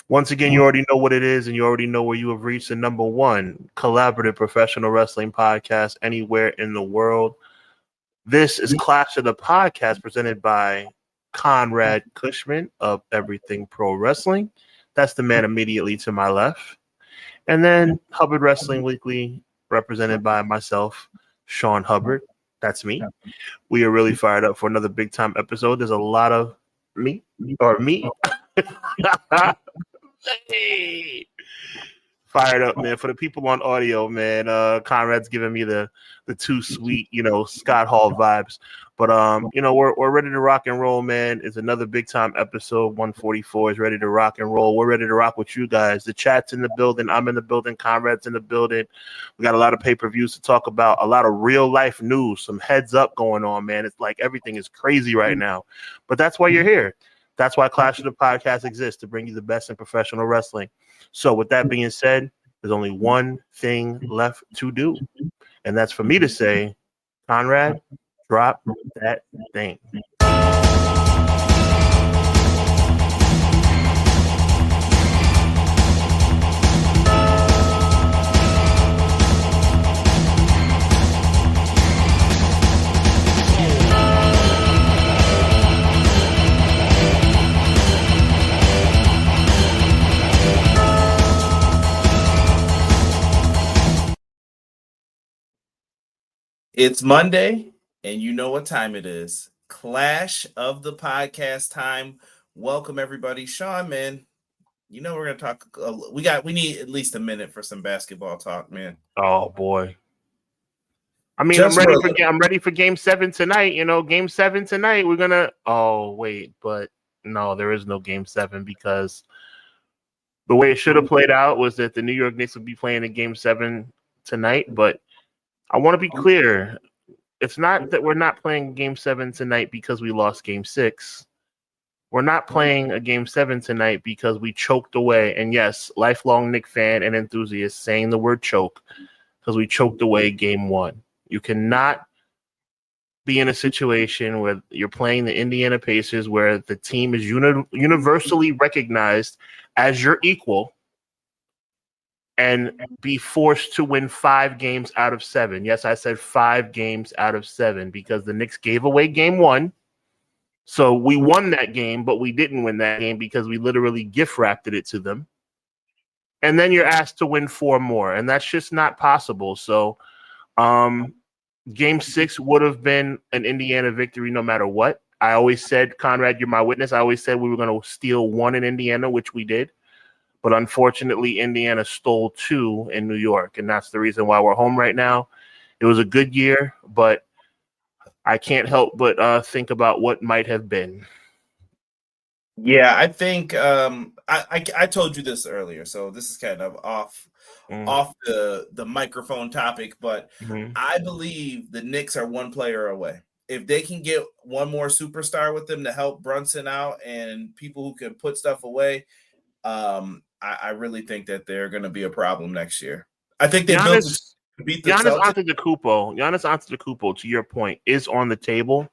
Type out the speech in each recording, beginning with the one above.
Once again, you already know what it is, and you already know where you have reached the number one collaborative professional wrestling podcast anywhere in the world. This is Clash of the Podcast presented by Conrad Cushman of Everything Pro Wrestling. That's the man immediately to my left. And then Hubbard Wrestling Weekly, represented by myself, Sean Hubbard. That's me. We are really fired up for another big time episode. There's a lot of me. Hey. Fired up, man. For the people on audio, man, Conrad's giving me the too sweet, Scott Hall vibes. But we're ready to rock and roll, man. It's another big time episode. 144 is ready to rock and roll. We're ready to rock with you guys. The chat's in the building. I'm in the building. Conrad's in the building. We got a lot of pay-per-views to talk about, a lot of real life news, some heads up going on, man. It's like everything is crazy right now. But that's why you're here. That's why Clash of the Podcast exists, to bring you the best in professional wrestling. So with that being said, there's only one thing left to do, and that's for me to say, Conrad, drop that thing. It's Monday, and you know what time it is. Clash of the Podcast time. Welcome, everybody. Sean, man, we're going to talk. We need at least a minute for some basketball talk, man. Oh, boy. I mean, I'm ready for Game 7 tonight. Game 7 tonight, we're going to – oh, wait, but no, there is no Game 7 because the way it should have played out was that the New York Knicks would be playing in Game 7 tonight, but I want to be clear. It's not that we're not playing Game 7 tonight because we lost Game 6. We're not playing a Game 7 tonight because we choked away. And yes, lifelong Knick fan and enthusiast saying the word choke, because we choked away Game 1. You cannot be in a situation where you're playing the Indiana Pacers, where the team is universally recognized as your equal, and be forced to win 5 games out of 7. Yes, I said 5 games out of 7 because the Knicks gave away Game 1. So we won that game, but we didn't win that game because we literally gift-wrapped it to them. And then you're asked to win 4 more, and that's just not possible. So Game 6 would have been an Indiana victory no matter what. I always said, Conrad, you're my witness, I always said we were going to steal 1 in Indiana, which we did. But unfortunately, Indiana stole 2 in New York, and that's the reason why we're home right now. It was a good year, but I can't help but think about what might have been. Yeah, I think I told you this earlier, so this is kind of off the microphone topic, but I believe the Knicks are 1 player away. If they can get 1 more superstar with them to help Brunson out and people who can put stuff away, I really think that they're going to be a problem next year. I think they beat the Giannis Antetokounmpo, to your point, is on the table.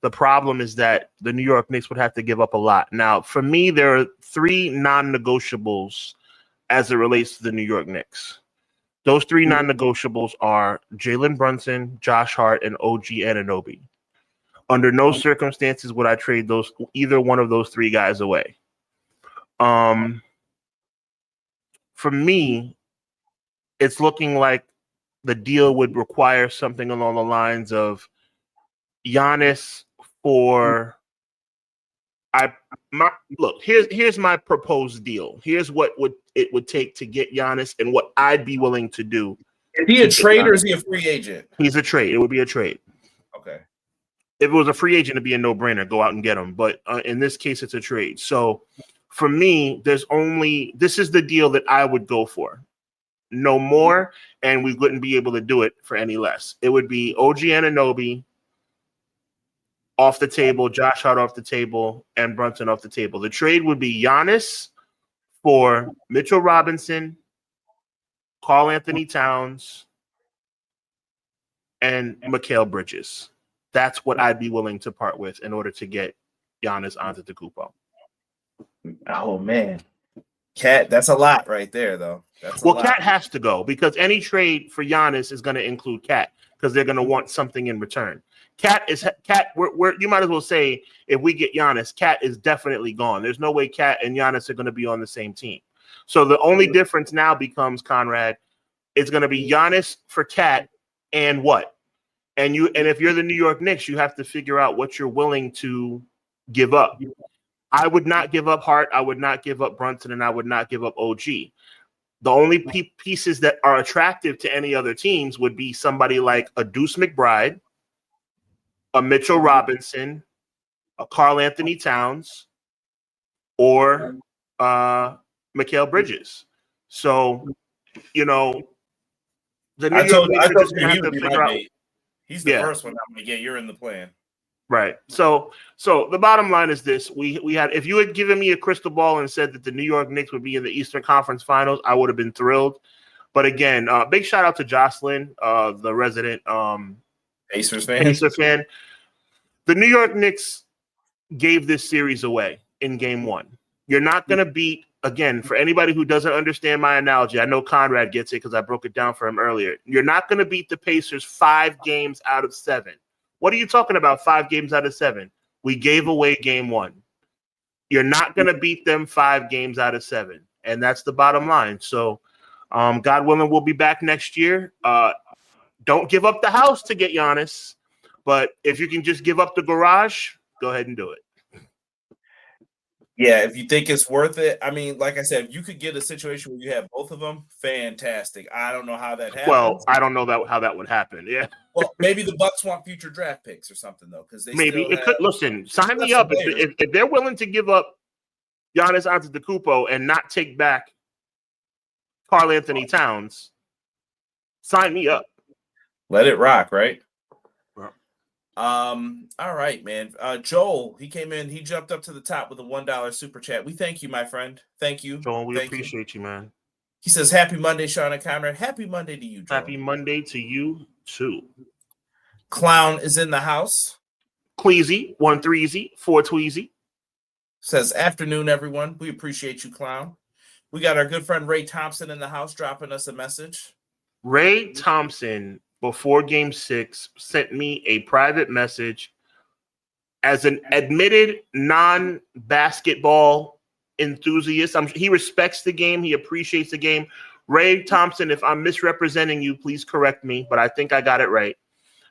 The problem is that the New York Knicks would have to give up a lot. Now, for me, there are 3 non-negotiables as it relates to the New York Knicks. Those 3 non-negotiables are Jalen Brunson, Josh Hart, and OG Anunoby. Under no circumstances would I trade either one of those 3 guys away. For me, it's looking like the deal would require something along the lines of Giannis for here's my proposed deal. Here's what it would take to get Giannis and what I'd be willing to do. Is he a trade or is he a free agent? He's a trade. It would be a trade. Okay. If it was a free agent, it'd be a no-brainer. Go out and get him. But in this case, it's a trade. So for me, this is the deal that I would go for. No more, and we wouldn't be able to do it for any less. It would be OG Anunoby off the table, Josh Hart off the table, and Brunson off the table. The trade would be Giannis for Mitchell Robinson, Karl Anthony Towns, and Mikal Bridges. That's what I'd be willing to part with in order to get Giannis Antetokounmpo. Oh, man. Cat, that's a lot right there, though. Cat has to go because any trade for Giannis is going to include Cat because they're going to want something in return. Cat. You might as well say if we get Giannis, Cat is definitely gone. There's no way Cat and Giannis are going to be on the same team. So the only difference now becomes, Conrad, it's going to be Giannis for Cat and what? And if you're the New York Knicks, you have to figure out what you're willing to give up. I would not give up Hart. I would not give up Brunson, and I would not give up OG. The only pieces that are attractive to any other teams would be somebody like a Deuce McBride, a Mitchell Robinson, a Karl Anthony Towns, or Mikal Bridges. So, the New York Knicks are just going to have to figure out. He's the first one I'm going to get. You're in the plan. Right. So the bottom line is this. We had, if you had given me a crystal ball and said that the New York Knicks would be in the Eastern Conference Finals, I would have been thrilled. But again, big shout out to Jocelyn, the resident Pacers fan. The New York Knicks gave this series away in game one. You're not going to beat, again, for anybody who doesn't understand my analogy, I know Conrad gets it because I broke it down for him earlier. You're not going to beat the Pacers 5 games out of 7. What are you talking about, 5 games out of 7? We gave away game one. You're not going to beat them 5 games out of 7. And that's the bottom line. So, God willing, we'll be back next year. Don't give up the house to get Giannis. But if you can just give up the garage, go ahead and do it. Yeah, if you think it's worth it. I mean, like I said, if you could get a situation where you have both of them, fantastic. I don't know how that happens. Well, I don't know how that would happen. Yeah. Well, maybe the Bucks want future draft picks or something, though, because maybe it could. Listen, sign me up if they're willing to give up Giannis Antetokounmpo and not take back Karl Anthony Towns. Sign me up. Let it rock, right? All right, man. Joel, he came in, he jumped up to the top with a $1 super chat. We thank you, my friend. Thank you. Joel, we appreciate you, man. He says, happy Monday, Sean and Conrad. Happy Monday to you, Joel. Happy Monday to you, too. Clown is in the house. Queasy, 1 3 4 Tweezy. Says, afternoon, everyone. We appreciate you, Clown. We got our good friend Ray Thompson in the house dropping us a message. Ray Thompson, before Game 6, sent me a private message as an admitted non-basketball enthusiast. He respects the game. He appreciates the game. Ray Thompson, if I'm misrepresenting you, please correct me, but I think I got it right.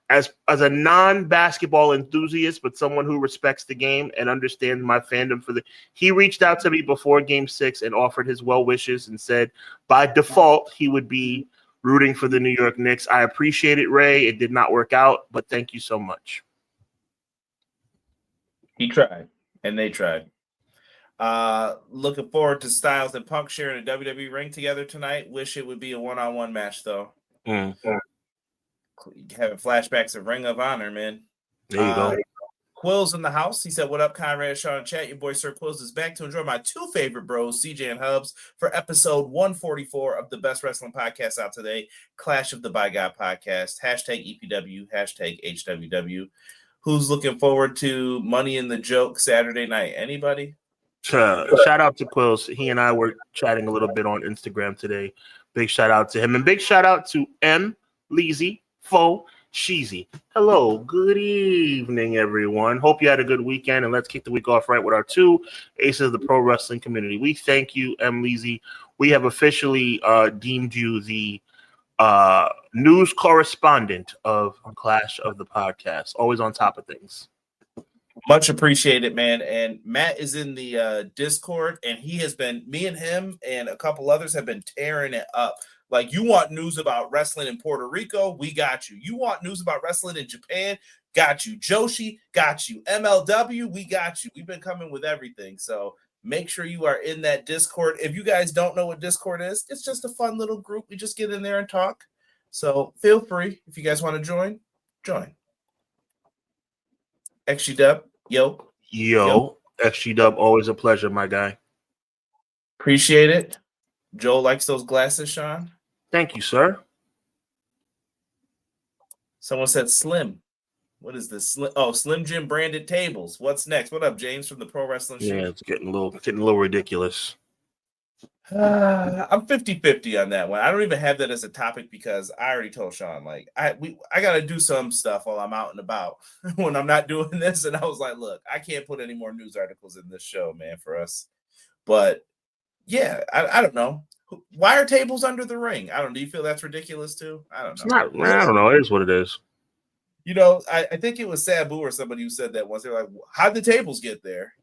As a non-basketball enthusiast, but someone who respects the game and understands my fandom he reached out to me before Game 6 and offered his well wishes and said by default he would be rooting for the New York Knicks. I appreciate it, Ray. It did not work out, but thank you so much. He tried, and they tried. Looking forward to Styles and Punk sharing a WWE ring together tonight. Wish it would be a one-on-one match, though. Having flashbacks of Ring of Honor, man. There you go. Quill's in the house. He said, what up, Conrad, Sean, and chat? Your boy, Sir Quills, is back to enjoy my 2 favorite bros, CJ and Hubs, for episode 144 of the best wrestling podcast out today, Clash of the By God podcast, #EPW, #HWW. Who's looking forward to Money in the Joke Saturday night? Anybody? Shout out to Quills. He and I were chatting a little bit on Instagram today. Big shout out to him. And big shout out to M. Leezy, Fo, Sheezy. Hello, good evening, everyone. Hope you had a good weekend, and let's kick the week off right with our 2 aces of the pro wrestling community. We thank you, M. Leezy. We have officially deemed you the news correspondent of Clash of the Podcast. Always on top of things. Much appreciated, man. And Matt is in the Discord, and me and him and a couple others have been tearing it up. Like, you want news about wrestling in Puerto Rico? We got you. You want news about wrestling in Japan? Got you. Joshi, got you. MLW, we got you. We've been coming with everything. So make sure you are in that Discord. If you guys don't know what Discord is, it's just a fun little group. We just get in there and talk. So feel free. If you guys want to join. XG-Dub, yo. XG-Dub, always a pleasure, my guy. Appreciate it. Joel likes those glasses, Sean. Thank you, sir. Someone said Slim. What is this? Slim Jim branded tables. What's next? What up, James from the Pro Wrestling Show? Yeah, it's getting a little ridiculous. I'm 50-50 on that one. I don't even have that as a topic because I already told Sean, like, I got to do some stuff while I'm out and about when I'm not doing this. And I was like, look, I can't put any more news articles in this show, man, for us. But yeah, I don't know. Why are tables under the ring? I don't. Do you feel that's ridiculous too? I don't know. It's not. I don't know. It is what it is. You know, I think it was Sabu or somebody who said that once. They're like, how'd the tables get there?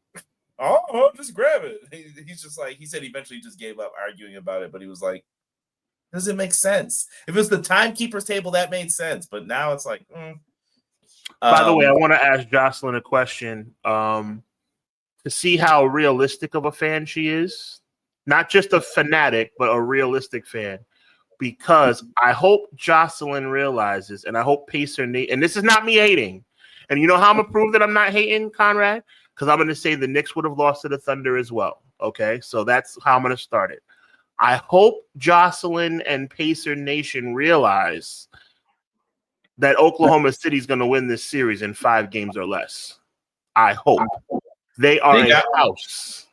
Oh, just grab it. He's just like, he said he eventually just gave up arguing about it, but he was like, does it make sense? If it was the timekeeper's table, that made sense. But now it's like, By the way, I want to ask Jocelyn a question to see how realistic of a fan she is. Not just a fanatic, but a realistic fan. Because I hope Jocelyn realizes, and I hope Pacer Nate, and this is not me hating. And you know how I'm going to prove that I'm not hating, Conrad? Because I'm going to say the Knicks would have lost to the Thunder as well. Okay, so that's how I'm going to start it. I hope Jocelyn and Pacer Nation realize that Oklahoma City is going to win this series in 5 games or less. I hope. They are a house.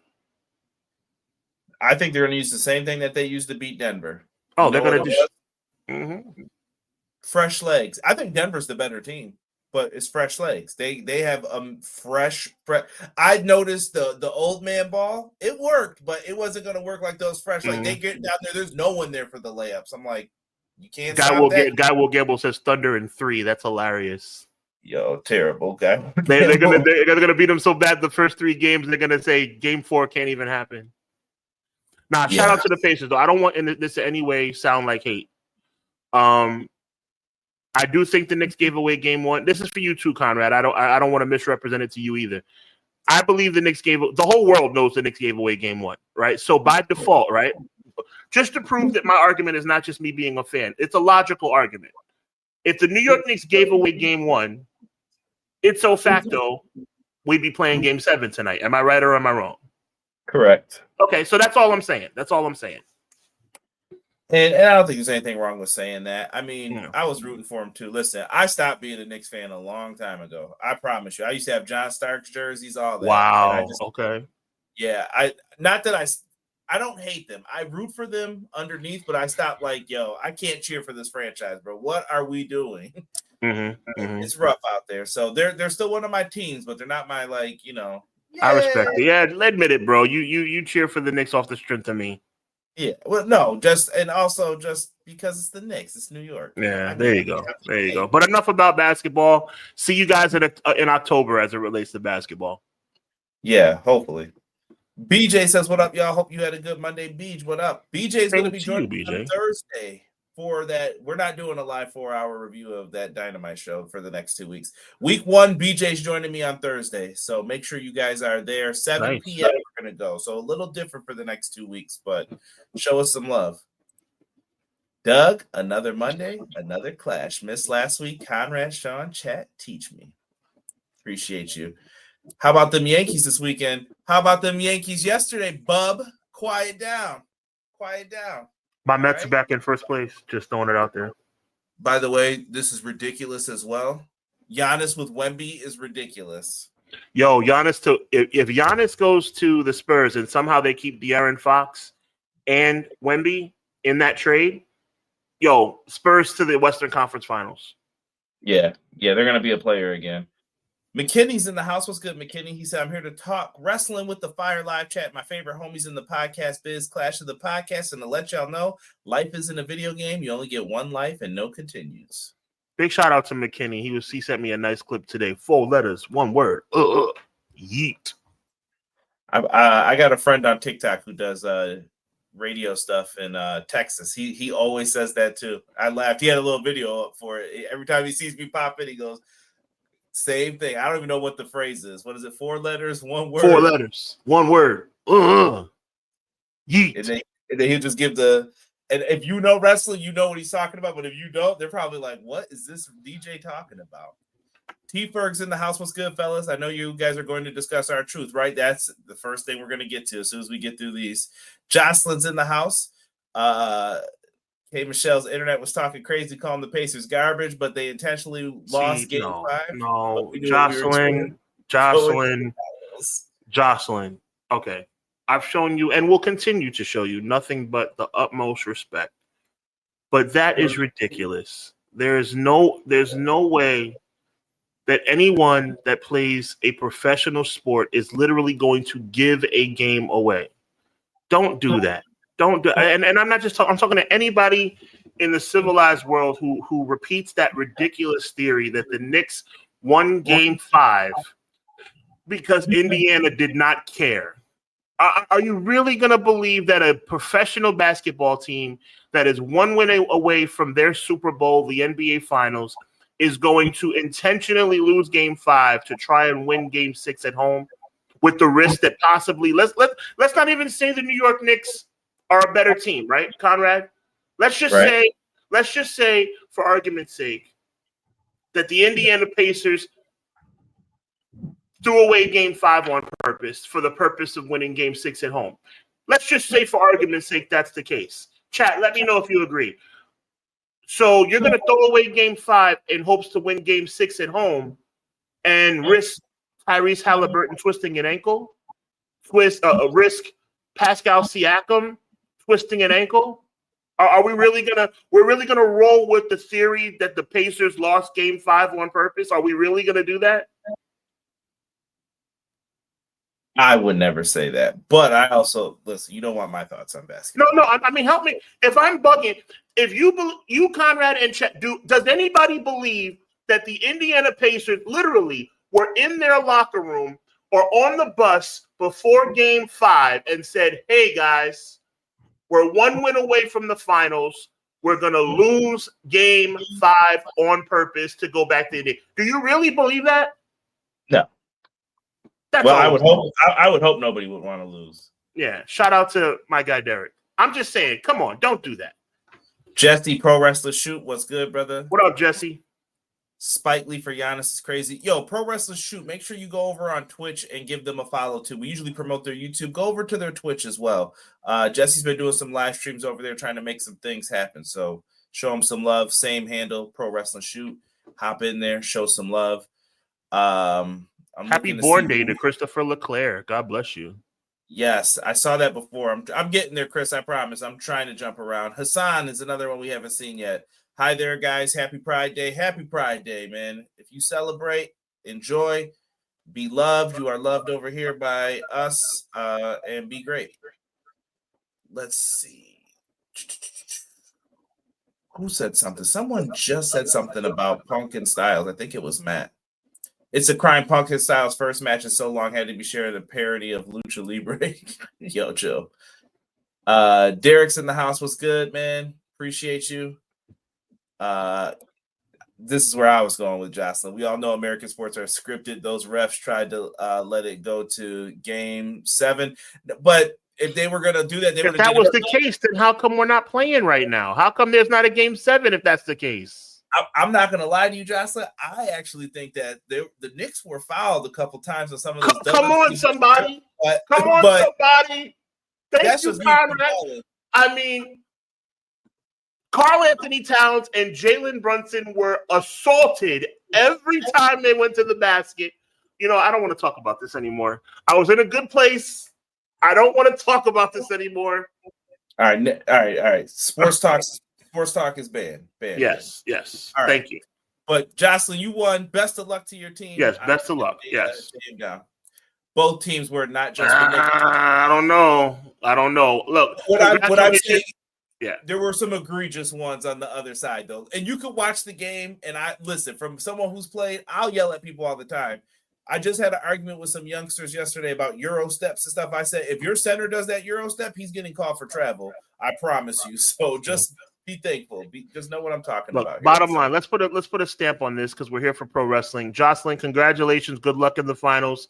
I think they're going to use the same thing that they used to beat Denver. Oh, they're going to just fresh legs. I think Denver's the better team. But it's fresh legs. They have fresh. I noticed the old man ball. It worked, but it wasn't going to work like those fresh. Like they get down there, there's no one there for the layups. I'm like, you can't. Guy Will Gamble says Thunder in 3. That's hilarious. Yo, terrible guy. They're gonna beat them so bad the first 3 games. They're gonna say Game 4 can't even happen. Nah, shout out to the Pacers though. I don't want this in any way sound like hate. I do think the Knicks gave away Game 1. This is for you too, Conrad. I don't want to misrepresent it to you either. I believe the Knicks the whole world knows the Knicks gave away Game 1, right? So by default, right? Just to prove that my argument is not just me being a fan, it's a logical argument. If the New York Knicks gave away Game 1, ipso facto, we'd be playing Game 7 tonight. Am I right or am I wrong? Correct. Okay, so that's all I'm saying. And I don't think there's anything wrong with saying that. I mean, I was rooting for him too. Listen, I stopped being a Knicks fan a long time ago. I promise you. I used to have John Starks jerseys, all that. Wow. Okay. Yeah. I don't hate them. I root for them underneath, but I stopped like, yo, I can't cheer for this franchise, bro. What are we doing? It's rough out there. So they're still one of my teams, but they're not my like, you know. Yeah. I respect it. Yeah, admit it, bro. You cheer for the Knicks off the strength of me. Yeah, well, no, just because it's the Knicks, it's New York. Yeah, there you go. But enough about basketball. See you guys in October as it relates to basketball. Yeah, hopefully. BJ says, "What up, y'all? Hope you had a good Monday." Beach, what up? BJ is going to be joining me on Thursday for that. We're not doing a live 4-hour review of that Dynamite show for the next 2 weeks. Week 1, BJ's joining me on Thursday, so make sure you guys are there. 7 p.m. We're going to go, so a little different for the next 2 weeks, but show us some love. Doug, another Monday, another clash. Missed last week. Conrad, Sean, chat, teach me. Appreciate you. How about them Yankees this weekend? How about them Yankees yesterday, bub? Quiet down. My Mets are back in first place. Just throwing it out there. By the way, this is ridiculous as well. Giannis with Wemby is ridiculous. Yo, Giannis if Giannis goes to the Spurs and somehow they keep De'Aaron Fox and Wemby in that trade, yo, Spurs to the Western Conference Finals. Yeah, they're gonna be a player again. McKinney's in the house. What's good, McKinney? He said, I'm here to talk wrestling with the Fire live chat. My favorite homies in the podcast biz, Clash of the Podcast. And to let y'all know, life isn't a video game. You only get one life and no continues. Big shout out to McKinney. He sent me a nice clip today. 4 letters, 1 word. Yeet. I got a friend on TikTok who does radio stuff in Texas. He always says that too. I laughed. He had a little video up for it. Every time he sees me pop in, he goes, same thing. I don't even know what the phrase is. What is it? 4 letters, 1 word. 4 letters, 1 word. Yeet. And then he'll just give and if you know wrestling, you know what he's talking about. But if you don't, they're probably like, what is this DJ talking about? T Ferg's in the house. What's good, fellas? I know you guys are going to discuss our truth, right? That's the first thing we're going to get to as soon as we get through these. Jocelyn's in the house. Hey, Michelle's internet was talking crazy, calling the Pacers garbage, but they intentionally lost game 5. No, Jocelyn. Okay. I've shown you and will continue to show you nothing but the utmost respect. But that is ridiculous. There's no way that anyone that plays a professional sport is literally going to give a game away. Don't do that. Don't do. And I'm not just talking. I'm talking to anybody in the civilized world who repeats that ridiculous theory that the Knicks won Game 5 because Indiana did not care. Are you really going to believe that a professional basketball team that is one win away from their Super Bowl, the NBA Finals, is going to intentionally lose Game 5 to try and win Game 6 at home with the risk that possibly let's not even say the New York Knicks are a better team, right, Conrad? Let's just say, for argument's sake, that the Indiana Pacers threw away Game 5 on purpose for the purpose of winning Game 6 at home. Let's just say, for argument's sake, that's the case. Chat, let me know if you agree. So you're going to throw away Game 5 in hopes to win Game 6 at home and risk Tyrese Halliburton twisting an ankle? Risk Pascal Siakam twisting an ankle? Are we really gonna roll with the theory that the Pacers lost Game 5 on purpose? Are we really gonna do that? I would never say that, but I also listen. You don't want my thoughts on basketball. No. I mean, help me if I'm bugging. If you Conrad and Chet, does anybody believe that the Indiana Pacers literally were in their locker room or on the bus before Game 5 and said, "Hey guys, we're one win away from the finals. We're gonna lose Game 5 on purpose to go back to Indy"? Do you really believe that? No. That's well, I would hope nobody would want to lose. Yeah. Shout out to my guy Derek. I'm just saying, come on, don't do that. Jesse, Pro Wrestler Shoot, what's good, brother? What up, Jesse? Spike Lee for Giannis is crazy. Yo, Pro Wrestler Shoot, make sure you go over on Twitch and give them a follow too. We usually promote their YouTube. Go over to their Twitch as well. Jesse's been doing some live streams over there trying to make some things happen. So show him some love. Same handle, Pro Wrestling Shoot. Hop in there, show some love. Happy born day to Christopher Leclerc. God bless you. Yes, I saw that before. I'm getting there, Chris. I promise. I'm trying to jump around. Hassan is another one we haven't seen yet. Hi there, guys. Happy Pride Day. Happy Pride Day, man. If you celebrate, enjoy, be loved. You are loved over here by us, and be great. Let's see. Who said something? Someone just said something about Punk and Styles. I think it was Matt. It's a crime. Punk and Styles' first match in so long had to be shared a parody of Lucha Libre. Yo, chill. Derek's in the house. What's good, man? Appreciate you. This is where I was going with Jocelyn. We all know American sports are scripted. Those refs tried to let it go to Game 7. But if they were going to do that, if that was the case, then how come we're not playing right now? How come there's not a Game 7 if that's the case? I'm not going to lie to you, Jocelyn. I actually think that the Knicks were fouled a couple times on some of those. Come on, somebody. Come on, somebody. Thank you, Conrad. I mean, Karl Anthony Towns and Jalen Brunson were assaulted every time they went to the basket. You know, I don't want to talk about this anymore. I was in a good place. I don't want to talk about this anymore. All right. Sports talk is banned. Yes. All right. Thank you. But Jocelyn, you won. Best of luck to your team. Yes, best of luck. Yes. Both teams were not just. I don't know. Look, what I'm saying. Yeah, there were some egregious ones on the other side, though. And you could watch the game. And listen, from someone who's played, I'll yell at people all the time. I just had an argument with some youngsters yesterday about Euro steps and stuff. I said, if your center does that Euro step, he's getting called for travel. I promise you. So just be thankful. Just know what I'm talking about. Bottom line, let's put a stamp on this because we're here for pro wrestling. Jocelyn, congratulations. Good luck in the finals.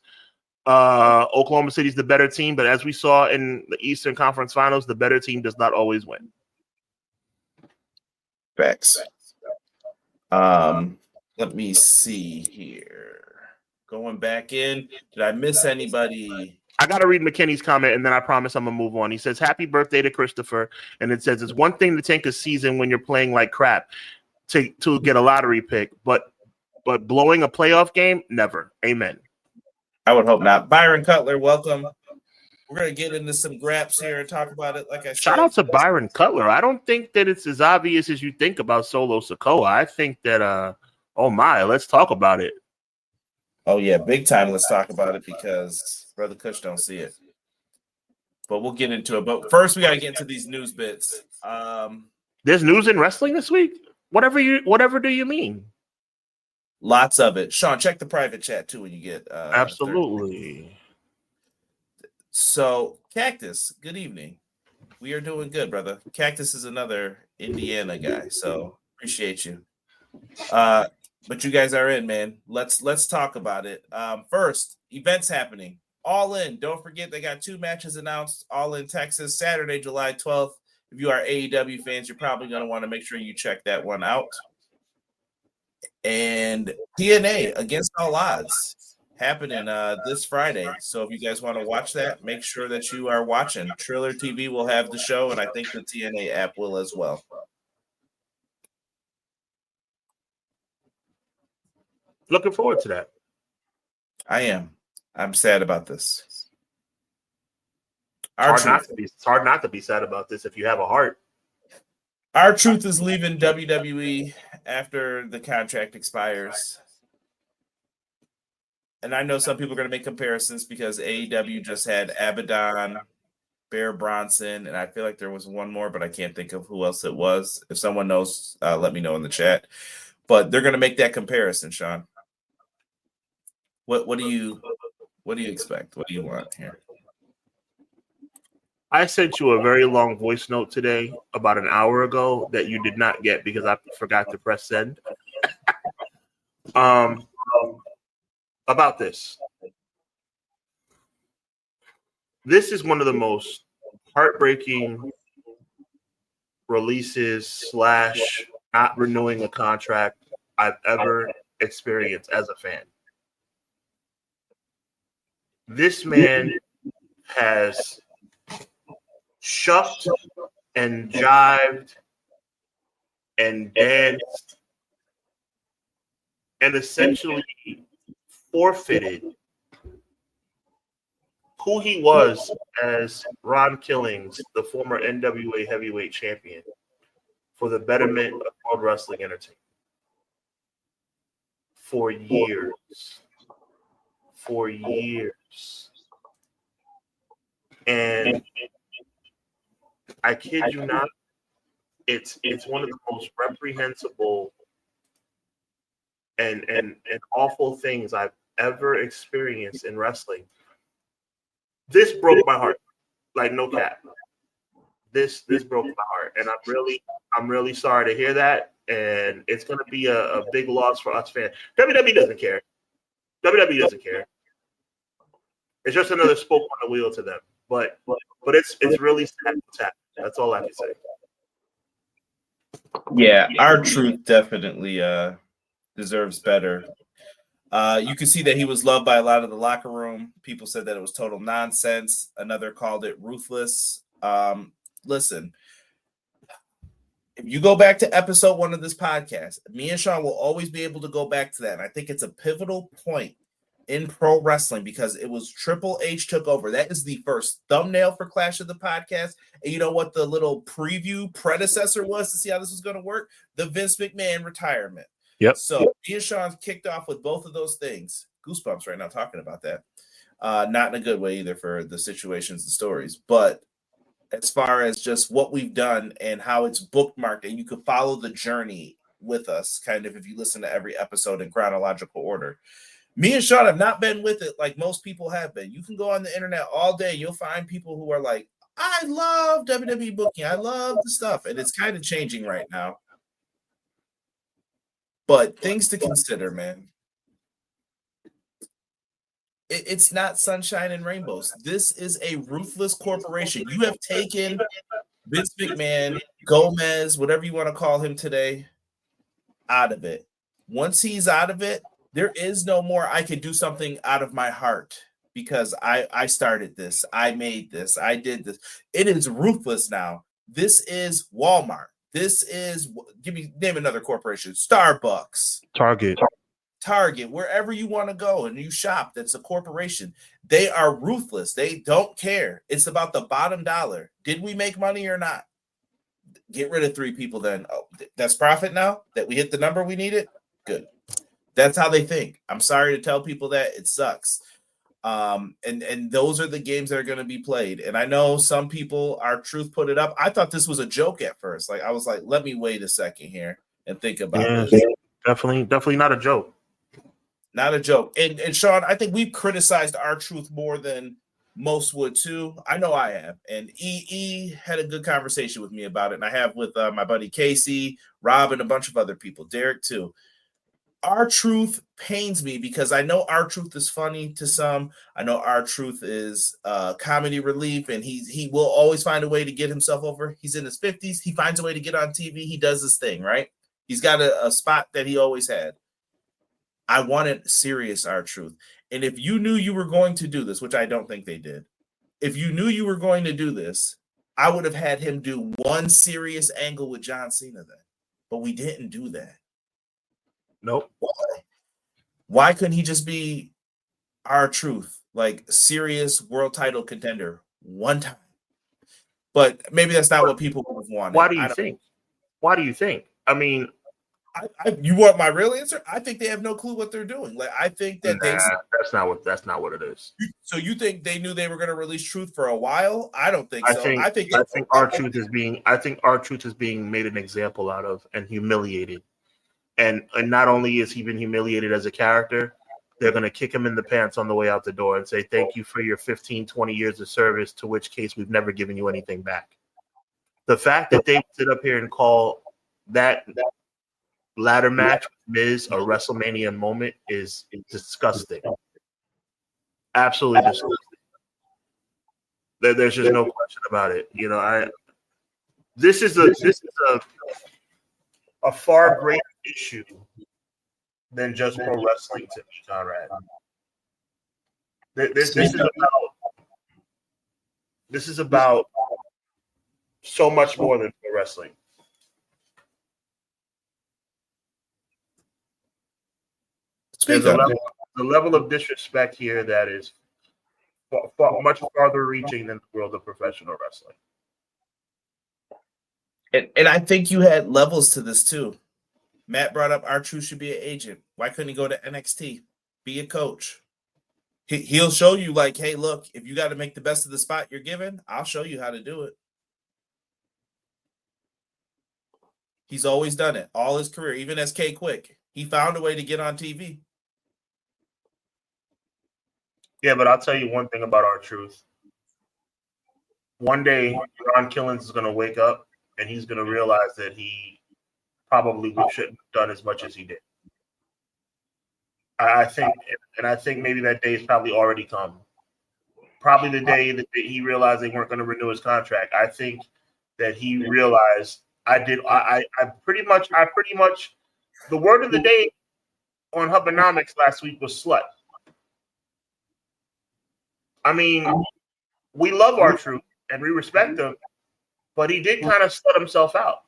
Oklahoma City's the better team, but as we saw in the Eastern Conference Finals, the better team does not always win. Facts. Let me see here. Going back in. Did I miss anybody? I got to read McKinney's comment, and then I promise I'm going to move on. He says, happy birthday to Christopher. And it says, it's one thing to tank a season when you're playing like crap to get a lottery pick, but blowing a playoff game, never. Amen. I would hope not. Byron Cutler, welcome. We're going to get into some graps here and talk about it. Like I said, shout out to Byron Cutler. I don't think that it's as obvious as you think about Solo Sikoa. I think that, oh my, let's talk about it. Oh yeah, big time. Let's talk about it because Brother Kush don't see it. But we'll get into it. But first, we got to get into these news bits. There's news in wrestling this week? Whatever do you mean? Lots of it. Sean, check the private chat too when you get. Absolutely. 30. So, Cactus, good evening. We are doing good, brother. Cactus is another Indiana guy, so appreciate you. But you guys are in, man. Let's talk about it. First, events happening. All In. Don't forget they got 2 matches announced. All In Texas, Saturday, July 12th. If you are AEW fans, you're probably going to want to make sure you check that one out. And TNA Against All Odds happening this Friday. So if you guys want to watch that, make sure that you are watching. Triller TV will have the show, and I think the TNA app will as well. Looking forward to that. I am. I'm sad about this. It's hard not to be sad about this if you have a heart. R-Truth is leaving WWE after the contract expires. And I know some people are going to make comparisons because AEW just had Abaddon, Bear Bronson, and I feel like there was one more, but I can't think of who else it was. If someone knows, let me know in the chat. But they're going to make that comparison, Sean. What do you expect? What do you want here? I sent you a very long voice note today about an hour ago that you did not get because I forgot to press send. About this. This is one of the most heartbreaking releases / not renewing a contract I've ever experienced as a fan. This man has shucked and jived and danced and essentially forfeited who he was as Ron Killings, the former NWA heavyweight champion, for the betterment of World Wrestling Entertainment. For years. And I kid you not, it's one of the most reprehensible and awful things I've ever experienced in wrestling. This broke my heart, like no cap. This broke my heart, and I'm really sorry to hear that. And it's going to be a big loss for us fans. WWE doesn't care. WWE doesn't care. It's just another spoke on the wheel to them. But it's really sad. That's all I can say. Yeah, R-Truth definitely deserves better. You can see that he was loved by a lot of the locker room. People said that it was total nonsense. Another called it ruthless. Listen, if you go back to episode 1 of this podcast, me and Sean will always be able to go back to that. And I think it's a pivotal point in pro wrestling because it was Triple H took over. That is the first thumbnail for Clash of the Podcast. And you know what the little preview predecessor was to see how this was going to work? The Vince McMahon retirement. Yep. So me and Sean kicked off with both of those things. Goosebumps right now talking about that. Not in a good way either for the situations and stories. But as far as just what we've done and how it's bookmarked, and you could follow the journey with us, kind of if you listen to every episode in chronological order. Me and Sean have not been with it like most people have been. You can go on the internet all day. You'll find people who are like, I love WWE booking. I love the stuff. And it's kind of changing right now. But things to consider, man. It's not sunshine and rainbows. This is a ruthless corporation. You have taken Vince McMahon, Gomez, whatever you want to call him today, out of it. Once he's out of it, there is no more I can do something out of my heart because I started this. I made this. I did this. It is ruthless now. This is Walmart. This is, name another corporation. Starbucks. Target. Target, wherever you want to go and you shop, that's a corporation. They are ruthless. They don't care. It's about the bottom dollar. Did we make money or not? Get rid of 3 people then. Oh, that's profit now that we hit the number we needed? Good. That's how they think. I'm sorry to tell people that. It sucks. And those are the games that are going to be played. And I know some people, R-Truth put it up. I thought this was a joke at first. Like, I was like, let me wait a second here and think about this. Definitely not a joke. Not a joke. And Sean, I think we've criticized R-Truth more than most would too. I know I have. And E had a good conversation with me about it. And I have with my buddy Casey, Rob, and a bunch of other people, Derek too. R-Truth pains me because I know R-Truth is funny to some. I know R-Truth is comedy relief, and he will always find a way to get himself over. He's in his 50s. He finds a way to get on TV. He does his thing, right? He's got a spot that he always had. I wanted serious R-Truth. And if you knew you were going to do this, which I don't think they did, if you knew you were going to do this, I would have had him do one serious angle with John Cena then. But we didn't do that. Nope. Why couldn't he just be R-Truth, like serious world title contender one time? But maybe that's not what people would have wanted. Why do you think? Why do you think? I mean, you want my real answer? I think they have no clue what they're doing. Like, I think that that's not what it is. So you think they knew they were going to release Truth for a while? I don't think so. I think R-Truth is being made an example out of and humiliated. And not only is he been humiliated as a character, they're going to kick him in the pants on the way out the door and say, thank you for your 15, 20 years of service, to which case we've never given you anything back. The fact that they sit up here and call that ladder match with Miz a WrestleMania moment is disgusting. Absolutely disgusting. There's just no question about it. You know, this is a far greater issue than just pro wrestling to me, Conrad. This is about so much more than pro wrestling. There's a level of disrespect here that is much farther reaching than the world of professional wrestling. And I think you had levels to this too. Matt brought up R-Truth should be an agent. Why couldn't he go to NXT? Be a coach. He'll show you, like, hey, look, if you got to make the best of the spot you're given, I'll show you how to do it. He's always done it all his career, even as K-Quick. He found a way to get on TV. Yeah, but I'll tell you one thing about R-Truth. One day, Ron Killings is going to wake up and he's going to realize that he probably shouldn't have done as much as he did. I think maybe that day has probably already come. Probably the day that he realized they weren't going to renew his contract. I think that he realized I pretty much the word of the day on Hubbanomics last week was slut. I mean, we love R-Truth and we respect him, but he did kind of slut himself out.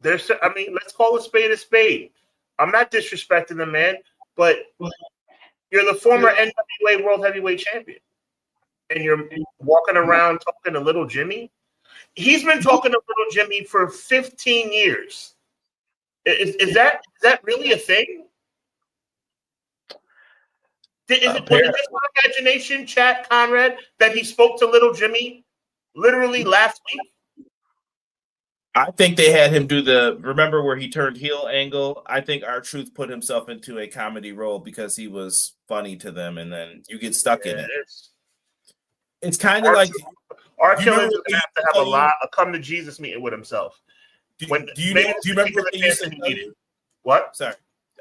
Let's call a spade a spade. I'm not disrespecting the man, but you're the former NWA World Heavyweight Champion, and you're walking around talking to Little Jimmy. He's been talking to Little Jimmy for 15 years. Is that really a thing? Was it just my imagination, chat, Conrad, that he spoke to Little Jimmy literally last week? I think they had him do remember where he turned heel angle? I think R-Truth put himself into a comedy role because he was funny to them, and then you get stuck in it. It's kind of like R-Killings is going to have a come to Jesus meeting with himself. Do you remember what they used to tell you? What? Sorry.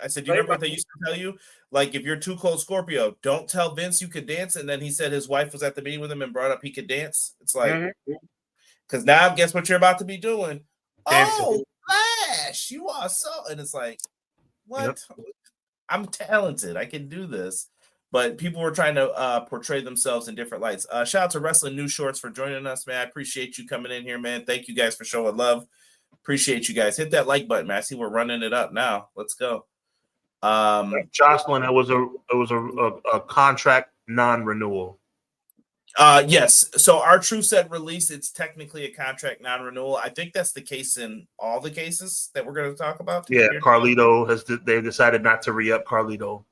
I said, do you remember what they used to tell you? Like, if you're too cold Scorpio, don't tell Vince you could dance. And then he said his wife was at the meeting with him and brought up he could dance. It's like, because now guess what you're about to be doing? Dancing. Oh, Flash, you are so. And it's like, what? Yep. I'm talented. I can do this. But people were trying to portray themselves in different lights. Shout out to Wrestling News Shorts for joining us, man. I appreciate you coming in here, man. Thank you guys for showing love. Appreciate you guys. Hit that like button, man. I see we're running it up now. Let's go. Jocelyn, it was a contract non-renewal. Yes. So our True said release, it's technically a contract non-renewal. I think that's the case in all the cases that we're going to talk about. Yeah, Carlito they've decided not to re-up Carlito.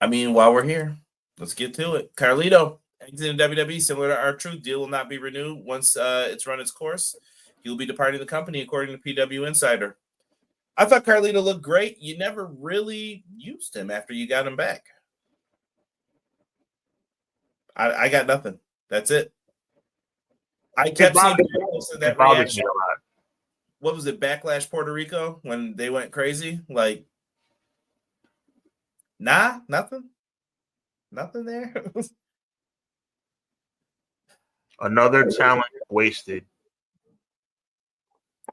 I mean, while we're here, let's get to it. Carlito exiting WWE, similar to our True, deal will not be renewed once it's run its course. He will be departing the company, according to PW Insider. I thought Carlito looked great. You never really used him after you got him back. I got nothing. That's it. I kept seeing that reaction. What was it, Backlash Puerto Rico, when they went crazy? Like, nah, nothing there. Another talent wasted.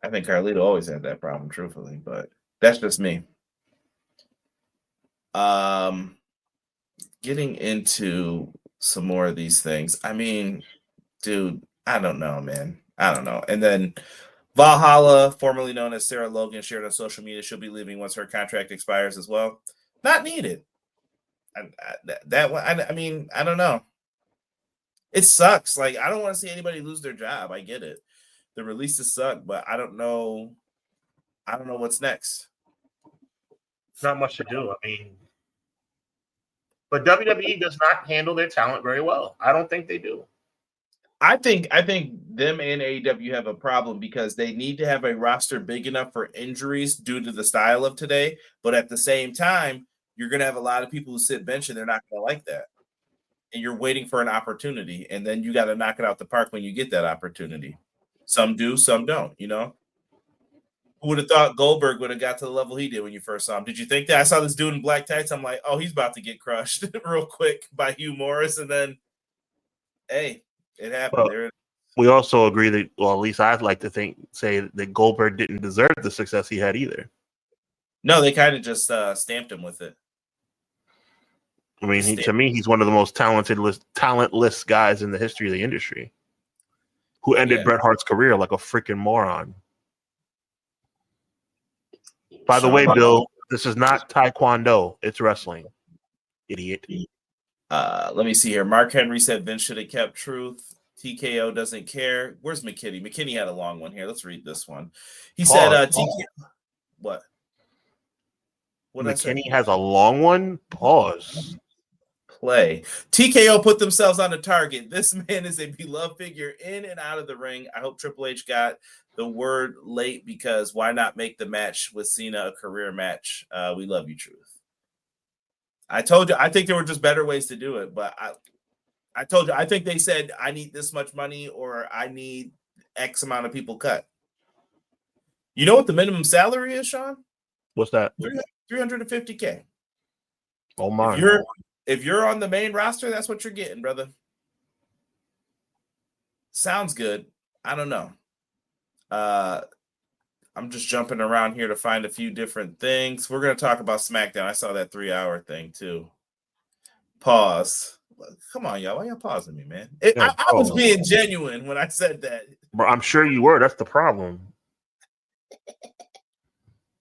I think Carlito always had that problem, truthfully, but that's just me. Getting into some more of these things. I mean, dude, I don't know, man. I don't know. And then Valhalla, formerly known as Sarah Logan, shared on social media she'll be leaving once her contract expires as well. Not needed. I mean, I don't know. It sucks. Like, I don't want to see anybody lose their job. I get it. The releases suck, but I don't know what's next. It's not much to do. I mean, but WWE does not handle their talent very well. I don't think they do. I think them and AEW have a problem because they need to have a roster big enough for injuries due to the style of today. But at the same time, you're going to have a lot of people who sit bench and they're not going to like that. And you're waiting for an opportunity. And then you got to knock it out the park when you get that opportunity. Some do, some don't, you know? Who would have thought Goldberg would have got to the level he did when you first saw him? Did you think that? I saw this dude in black tights. I'm like, oh, he's about to get crushed real quick by Hugh Morris. And then, hey, it happened. Well, we also agree that, well, at least I'd like to say that Goldberg didn't deserve the success he had either. No, they kind of just stamped him with it. I mean, to me, he's one of the most talentless guys in the history of the industry, who ended Bret Hart's career like a freaking moron. By the way, Bill, this is not Taekwondo. It's wrestling. Idiot. Let me see here. Mark Henry said Vince should have kept Truth. TKO doesn't care. Where's McKinney? McKinney had a long one here. Let's read this one. He said TKO. What? McKinney has a long one? Pause. Play. TKO put themselves on the target. This man is a beloved figure in and out of the ring. I hope Triple H got the word late, because why not make the match with Cena a career match? We love you, Truth. I told you, I think there were just better ways to do it, but I told you, I think they said, I need this much money or I need X amount of people cut. You know what the minimum salary is, Sean? What's that? $350K. Oh my. If you're on the main roster, that's what you're getting, brother. Sounds good. I don't know. I'm just jumping around here to find a few different things. We're going to talk about SmackDown. I saw that 3-hour thing too. Pause. Come on, y'all. Why y'all pausing me, man? I was being genuine when I said that. Bro, I'm sure you were. That's the problem.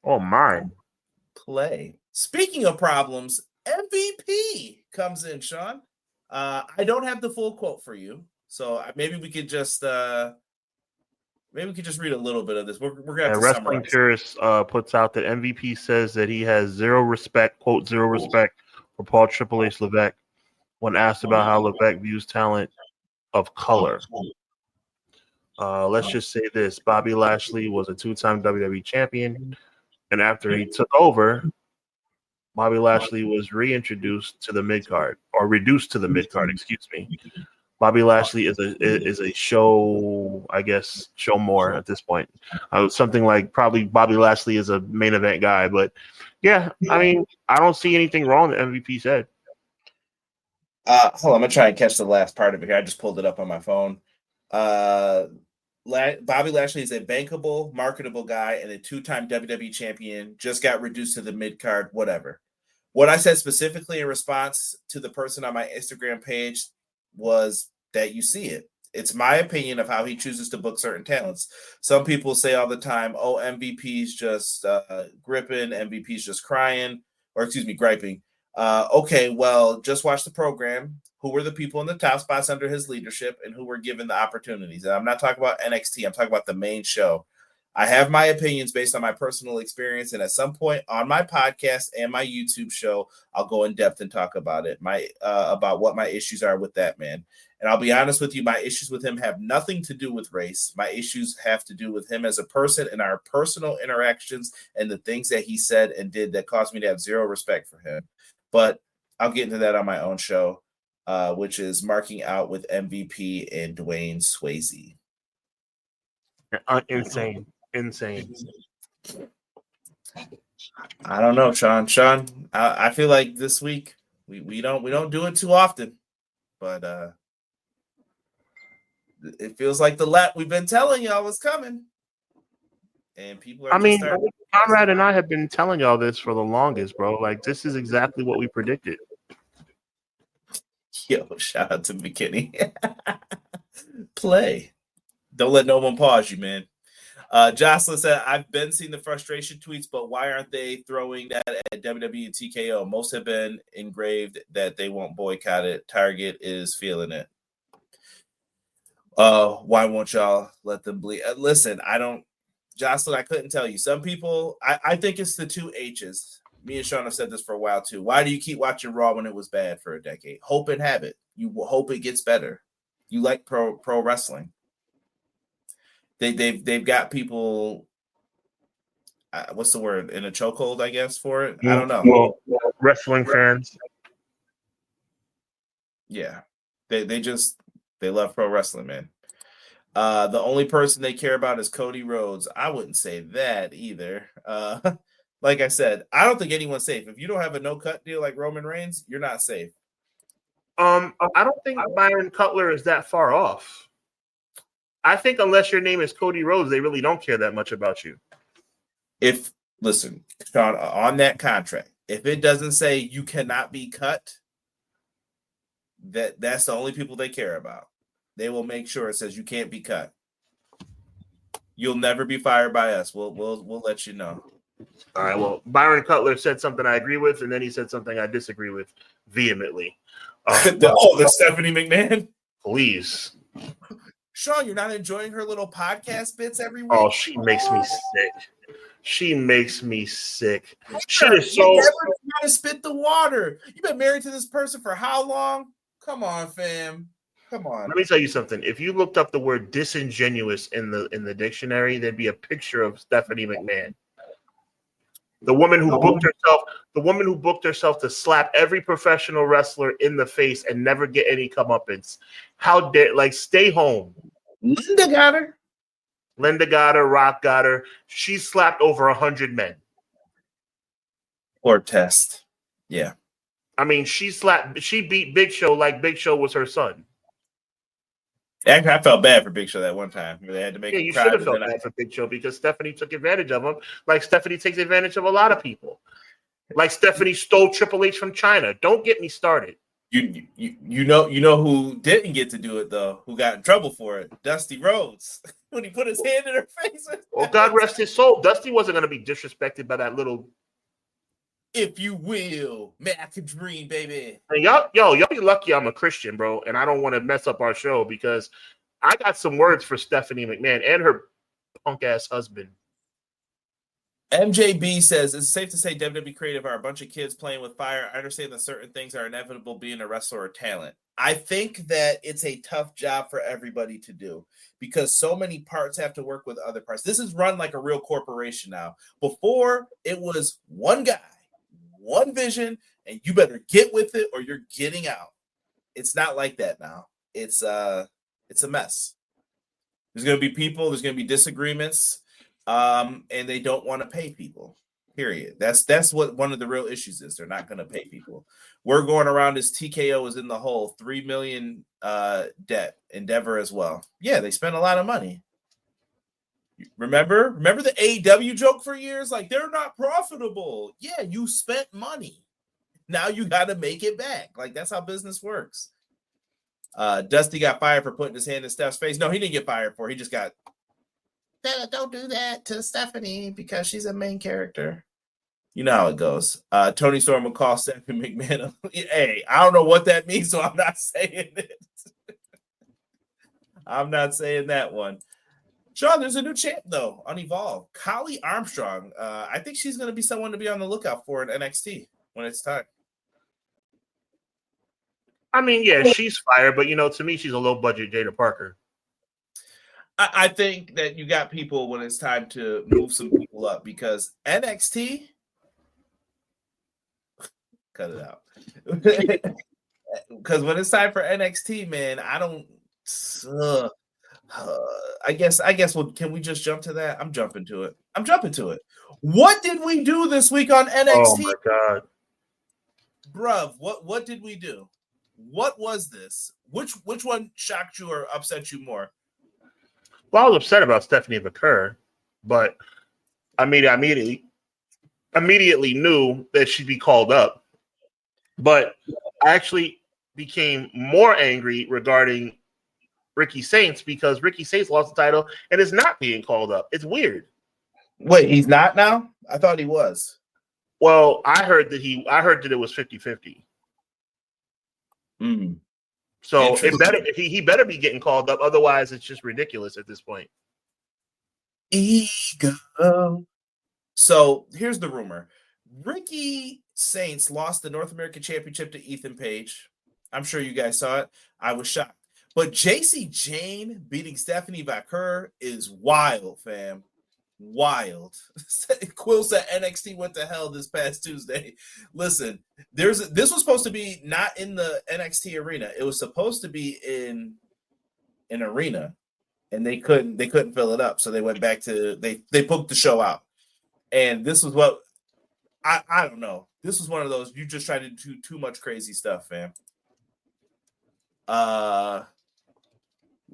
Oh my. Play. Speaking of problems, MVP comes in, Sean. I don't have the full quote for you, so maybe we could just read a little bit of this. We're gonna have to Wrestling Purist puts out that MVP says that he has zero respect for Paul Triple H Levesque when asked about how Levesque views talent of color. Let's just say this: Bobby Lashley was a 2-time WWE champion, and after he took over, Bobby Lashley was reintroduced to the mid-card, or reduced to the mid-card, excuse me. Bobby Lashley is a show more at this point. Something like probably Bobby Lashley is a main event guy, but yeah, I mean, I don't see anything wrong that MVP said. Hold on, I'm gonna try and catch the last part of it here. I just pulled it up on my phone. Bobby Lashley is a bankable, marketable guy and a 2-time WWE champion. Just got reduced to the mid-card, whatever. What I said specifically in response to the person on my Instagram page was that you see it. It's my opinion of how he chooses to book certain talents. Some people say all the time, "Oh, MVP's just gripping, MVP's just crying, or excuse me, griping." Okay, well, just watch the program. Who were the people in the top spots under his leadership, and who were given the opportunities? And I'm not talking about NXT. I'm talking about the main show. I have my opinions based on my personal experience, and at some point on my podcast and my YouTube show, I'll go in depth and talk about it. About what my issues are with that man. And I'll be honest with you, my issues with him have nothing to do with race. My issues have to do with him as a person and our personal interactions and the things that he said and did that caused me to have zero respect for him. But I'll get into that on my own show, which is Marking Out with MVP and Dwayne Swayze. Insane. I don't know, Sean. I feel like this week we don't do it too often, but it feels like the lap we've been telling y'all was coming, and people are. Conrad and I have been telling y'all this for the longest, bro. Like, this is exactly what we predicted. Yo, shout out to McKinney. Play. Don't let no one pause you, man. Jocelyn said, I've been seeing the frustration tweets, but why aren't they throwing that at WWE and TKO? Most have been engraved that they won't boycott it. Target is feeling it. Why won't y'all let them bleed? Listen, Jocelyn, I couldn't tell you. Some people, I think it's the two H's. Me and Sean have said this for a while too. Why do you keep watching Raw when it was bad for a decade? Hope and have it. You hope it gets better. You like pro wrestling. They've got people. What's the word, in a chokehold? I guess for it. I don't know. Well, wrestling fans. Yeah, they love pro wrestling, man. The only person they care about is Cody Rhodes. I wouldn't say that either. Like I said, I don't think anyone's safe. If you don't have a no-cut deal like Roman Reigns, you're not safe. I don't think Byron Cutler is that far off. I think unless your name is Cody Rhodes, they really don't care that much about you. Listen, Sean, on that contract, if it doesn't say you cannot be cut, that's the only people they care about. They will make sure it says you can't be cut. You'll never be fired by us. We'll let you know. All right. Well, Byron Cutler said something I agree with, and then he said something I disagree with vehemently. The Stephanie McMahon. Please. Sean, you're not enjoying her little podcast bits every week? Oh, she makes me sick. She is so. You never try to spit the water. You've been married to this person for how long? Come on, fam. Come on. Let me tell you something. If you looked up the word disingenuous in the dictionary, there'd be a picture of Stephanie McMahon. The woman who booked herself to slap every professional wrestler in the face and never get any comeuppance. How dare, stay home. Linda got her. Rock got her. She slapped over 100 men. Or test. Yeah. I mean, she beat Big Show like Big Show was her son. Actually, I felt bad for Big Show that one time. They had to make you should have felt bad for Big Show because Stephanie took advantage of him, like Stephanie takes advantage of a lot of people. Like Stephanie stole Triple H from China. Don't get me started. You know who didn't get to do it though? Who got in trouble for it? Dusty Rhodes when he put his hand in her face. Well, God rest his soul. Dusty wasn't going to be disrespected by that little. If you will, man, I can dream, baby. And y'all be lucky I'm a Christian, bro, and I don't want to mess up our show because I got some words for Stephanie McMahon and her punk ass husband. MJB says, it's safe to say WWE Creative are a bunch of kids playing with fire. I understand that certain things are inevitable being a wrestler or talent. I think that it's a tough job for everybody to do because so many parts have to work with other parts. This is run like a real corporation now. Before, it was one guy, one vision, and you better get with it or you're getting out. It's not like that now. It's a mess. There's going to be people, there's going to be disagreements, and they don't want to pay people. Period. That's what one of the real issues is. They're not going to pay people. We're going around as TKO is in the hole, $3 million debt. Endeavor as well. Yeah, they spent a lot of money. Remember the AEW joke for years? Like, they're not profitable. Yeah, you spent money. Now you got to make it back. Like, that's how business works. Dusty got fired for putting his hand in Steph's face. No, he didn't get fired for it. He just got, don't do that to Stephanie because she's a main character. You know how it goes. Tony Storm will call Stephanie McMahon. Hey, I don't know what that means, so I'm not saying it. I'm not saying that one. Sean, there's a new champ, though, on Evolve. Kali Armstrong. I think she's going to be someone to be on the lookout for in NXT when it's time. I mean, yeah, she's fire, but, to me, she's a low-budget Jada Parker. I think that you got people when it's time to move some people up because NXT... Cut it out. Because when it's time for NXT, man, I don't... I guess. Well, can we just jump to that? I'm jumping to it. What did we do this week on NXT? Oh my god, bruv! What did we do? What was this? Which one shocked you or upset you more? Well, I was upset about Stephanie McCurr, but I immediately knew that she'd be called up. But I actually became more angry regarding Ricky Saints because Ricky Saints lost the title and is not being called up. It's weird. Wait, he's not now? I thought he was. Well, I heard that it was 50-50. Mm. So he better be getting called up. Otherwise, it's just ridiculous at this point. Ego. So here's the rumor. Ricky Saints lost the North American Championship to Ethan Page. I'm sure you guys saw it. I was shocked. But JC Jane beating Stephanie Vaquer is wild, fam. Wild. Quill said NXT went to hell this past Tuesday. Listen, this was supposed to be not in the NXT arena. It was supposed to be in an arena, and they couldn't fill it up. So they went back to they booked the show out. And this was what I don't know. This was one of those you just tried to do too much crazy stuff, fam.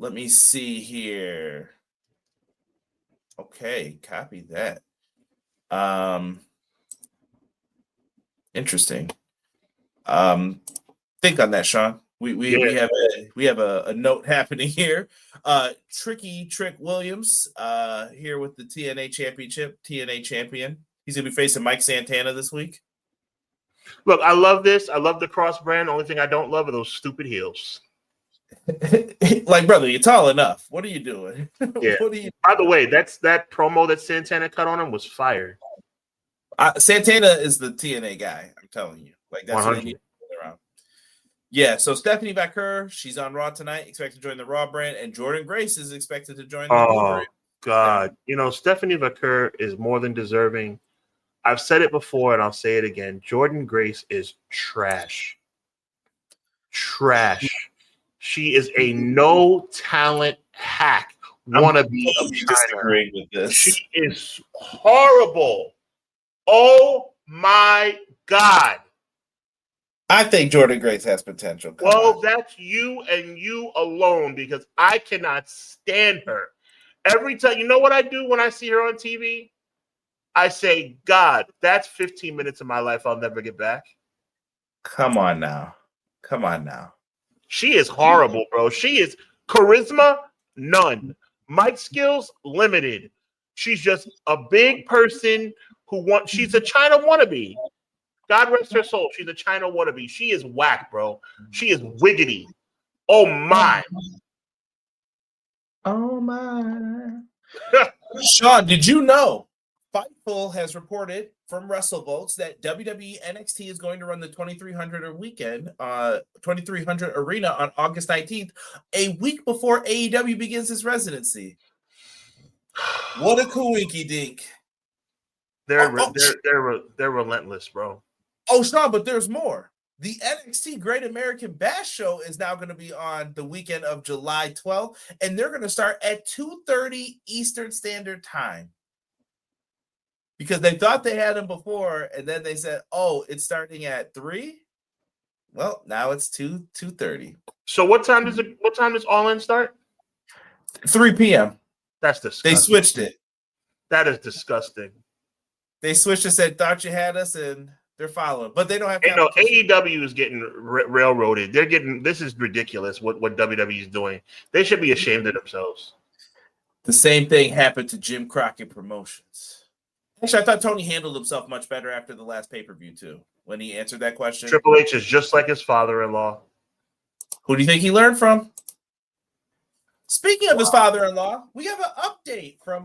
Let me see here. Okay, copy that. Interesting. Think on that, Sean. We have a note happening here. Tricky Trick Williams here with the TNA Championship, TNA champion. He's gonna be facing Mike Santana this week. Look, I love this. I love the cross brand. The only thing I don't love are those stupid heels. Like, brother, you're tall enough. What are you doing? Yeah. By the way, that promo that Santana cut on him was fire. Santana is the TNA guy. I'm telling you. Like, that's 100. What they need to put around. Yeah, so Stephanie Vaquer, she's on Raw tonight, expected to join the Raw brand, and Jordan Grace is expected to join the Blue brand. God. Stephanie Vaquer is more than deserving. I've said it before, and I'll say it again. Jordan Grace is trash. Trash. She is a no-talent hack wannabe of China. With this. She is horrible. Oh, my God. I think Jordan Grace has potential. That's you and you alone because I cannot stand her. Every time, you know what I do when I see her on TV? I say, God, that's 15 minutes of my life I'll never get back. Come on now. She is horrible, bro. She is charisma, none. Mic skills, limited. She's just a big person she's a China wannabe. God rest her soul. She's a China wannabe. She is whack, bro. She is wiggity. Oh, my. Oh, my. Sean, did you know Fightful has reported from WrestleVotes that WWE NXT is going to run the 2300 weekend, 2300 arena on August 19th, a week before AEW begins its residency. What a coinky dink. They're relentless, bro. Oh, Sean, but there's more. The NXT Great American Bash Show is now going to be on the weekend of July 12th, and they're going to start at 2:30 Eastern Standard Time. Because they thought they had them before, and then they said, "Oh, it's starting at 3." Well, now it's 2:30. So what time does All In start? 3 p.m. That's disgusting. They switched it. That is disgusting. They switched and said, "Thought you had us," and They're following, but they don't have. AEW is getting railroaded. They're getting. This is ridiculous. What WWE is doing. They should be ashamed of themselves. The same thing happened to Jim Crockett Promotions. Actually, I thought Tony handled himself much better after the last pay-per-view too, when he answered that question. Triple H is just like his father-in-law. Who do you think he learned from? Speaking of his father-in-law, we have an update from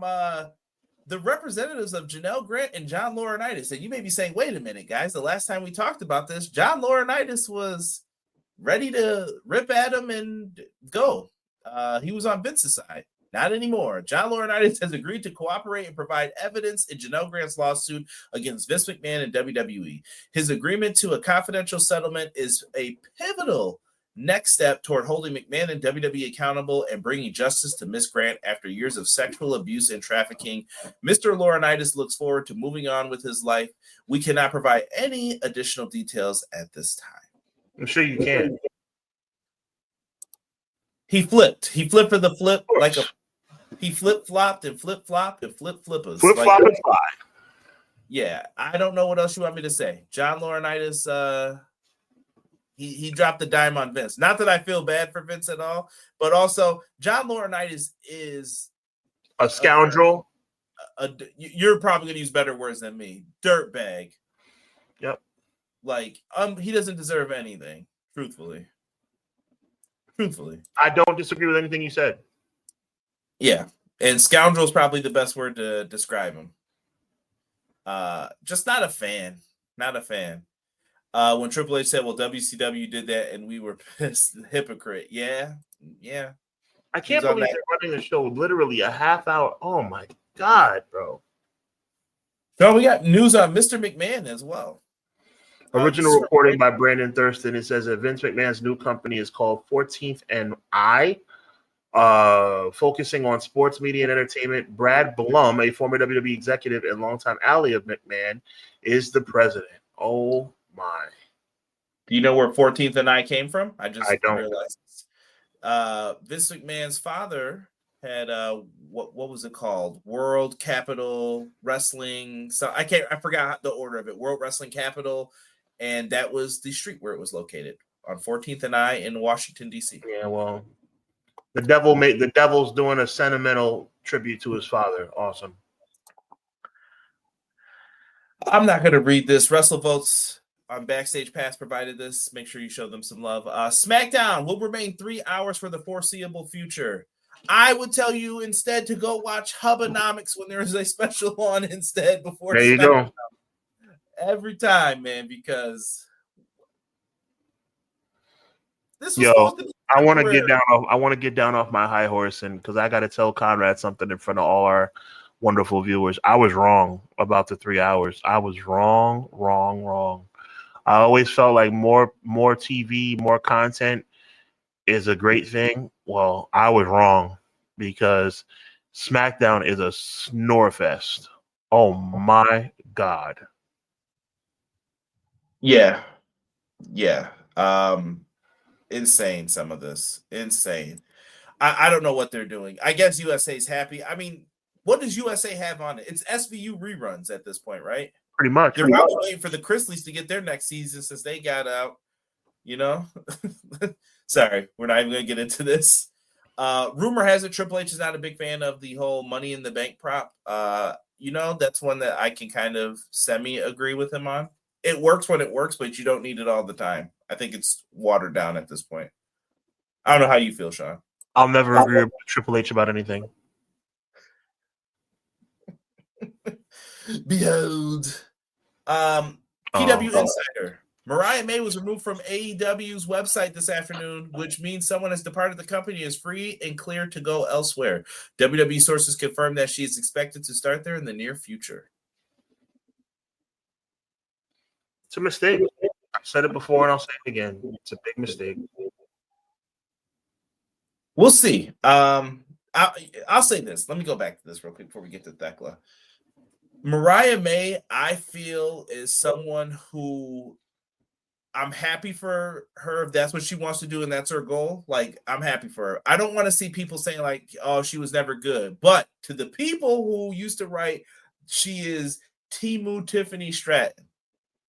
the representatives of Janelle Grant and John Laurinaitis. And you may be saying, wait a minute, guys. The last time we talked about this, John Laurinaitis was ready to rip at him and go. He was on Vince's side. Not anymore. John Laurinaitis has agreed to cooperate and provide evidence in Janelle Grant's lawsuit against Vince McMahon and WWE. His agreement to a confidential settlement is a pivotal next step toward holding McMahon and WWE accountable and bringing justice to Miss Grant after years of sexual abuse and trafficking. Mr. Laurinaitis looks forward to moving on with his life. We cannot provide any additional details at this time. I'm sure you can. He flipped. He flipped for the flip like a. He flip-flopped and flip-flopped and flip-flippers. Flip-flop and fly. Yeah, I don't know what else you want me to say. John Laurinaitis, he dropped the dime on Vince. Not that I feel bad for Vince at all, but also John Laurinaitis is a scoundrel. You're probably going to use better words than me. Dirtbag. Yep. Like, he doesn't deserve anything, truthfully. I don't disagree with anything you said. Yeah, and scoundrel is probably the best word to describe him. Just not a fan. Not a fan. When Triple H said, well, WCW did that and we were pissed, hypocrite. Yeah. I can't believe they're running the show literally a half hour. Oh, my God, bro. So we got news on Mr. McMahon as well. Original reporting by Brandon Thurston. It says that Vince McMahon's new company is called 14th and I. Focusing on sports media and entertainment. Brad Blum, a former WWE executive and longtime ally of McMahon, is the president. Oh my! Do you know where 14th and I came from? I don't realize this. Vince McMahon's father had what was it called? World Capital Wrestling. So I forgot the order of it. World Wrestling Capital, and that was the street where it was located on 14th and I in Washington D.C. Yeah, well. The devil's doing a sentimental tribute to his father. Awesome. I'm not going to read this. WrestleVotes on Backstage Pass provided this. Make sure you show them some love. SmackDown will remain 3 hours for the foreseeable future. I would tell you instead to go watch Hubbanomics when there is a special on instead before. There you go. Every time, man, because this was supposed to be. I want to get down off my high horse, and because I got to tell Conrad something in front of all our wonderful viewers. I was wrong about the 3 hours. I was wrong. I always felt like more TV, more content is a great thing. Well, I was wrong because SmackDown is a snore fest. Oh my God. Yeah. Insane, some of this. Insane. I don't know what they're doing. I guess USA's happy. I mean, what does USA have on it? It's SVU reruns at this point, right? Pretty much. They're probably waiting for the Chrisleys to get their next season since they got out, you know? Sorry, we're not even going to get into this. Rumor has it Triple H is not a big fan of the whole Money in the Bank prop. That's one that I can kind of semi-agree with him on. It works when it works, but you don't need it all the time. I think it's watered down at this point. I don't know how you feel, Sean. I'll never agree with Triple H about anything. Behold. PW Insider. Mariah May was removed from AEW's website this afternoon, which means someone has departed the company and is free and clear to go elsewhere. WWE sources confirm that she is expected to start there in the near future. It's a mistake. I said it before and I'll say it again. It's a big mistake. We'll see. I'll say this. Let me go back to this real quick before we get to Thekla. Mariah May, I feel, is someone who I'm happy for her if that's what she wants to do and that's her goal. Like, I'm happy for her. I don't want to see people saying, like, oh, she was never good. But to the people who used to write, she is Timu Tiffany Stratton.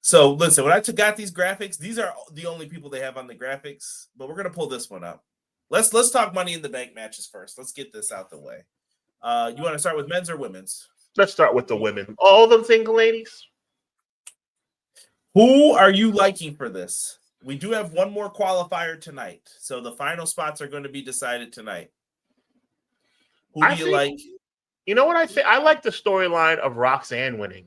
So listen, when I got these graphics, these are the only people they have on the graphics, but we're gonna pull this one up. Let's talk Money in the Bank matches first. Let's get this out the way. You want to start with men's or women's? Let's start with the women. All them single ladies. Who are you liking for this? We do have one more qualifier tonight, so the final spots are going to be decided tonight. Who do you like? You know what I think? I like the storyline of Roxanne winning.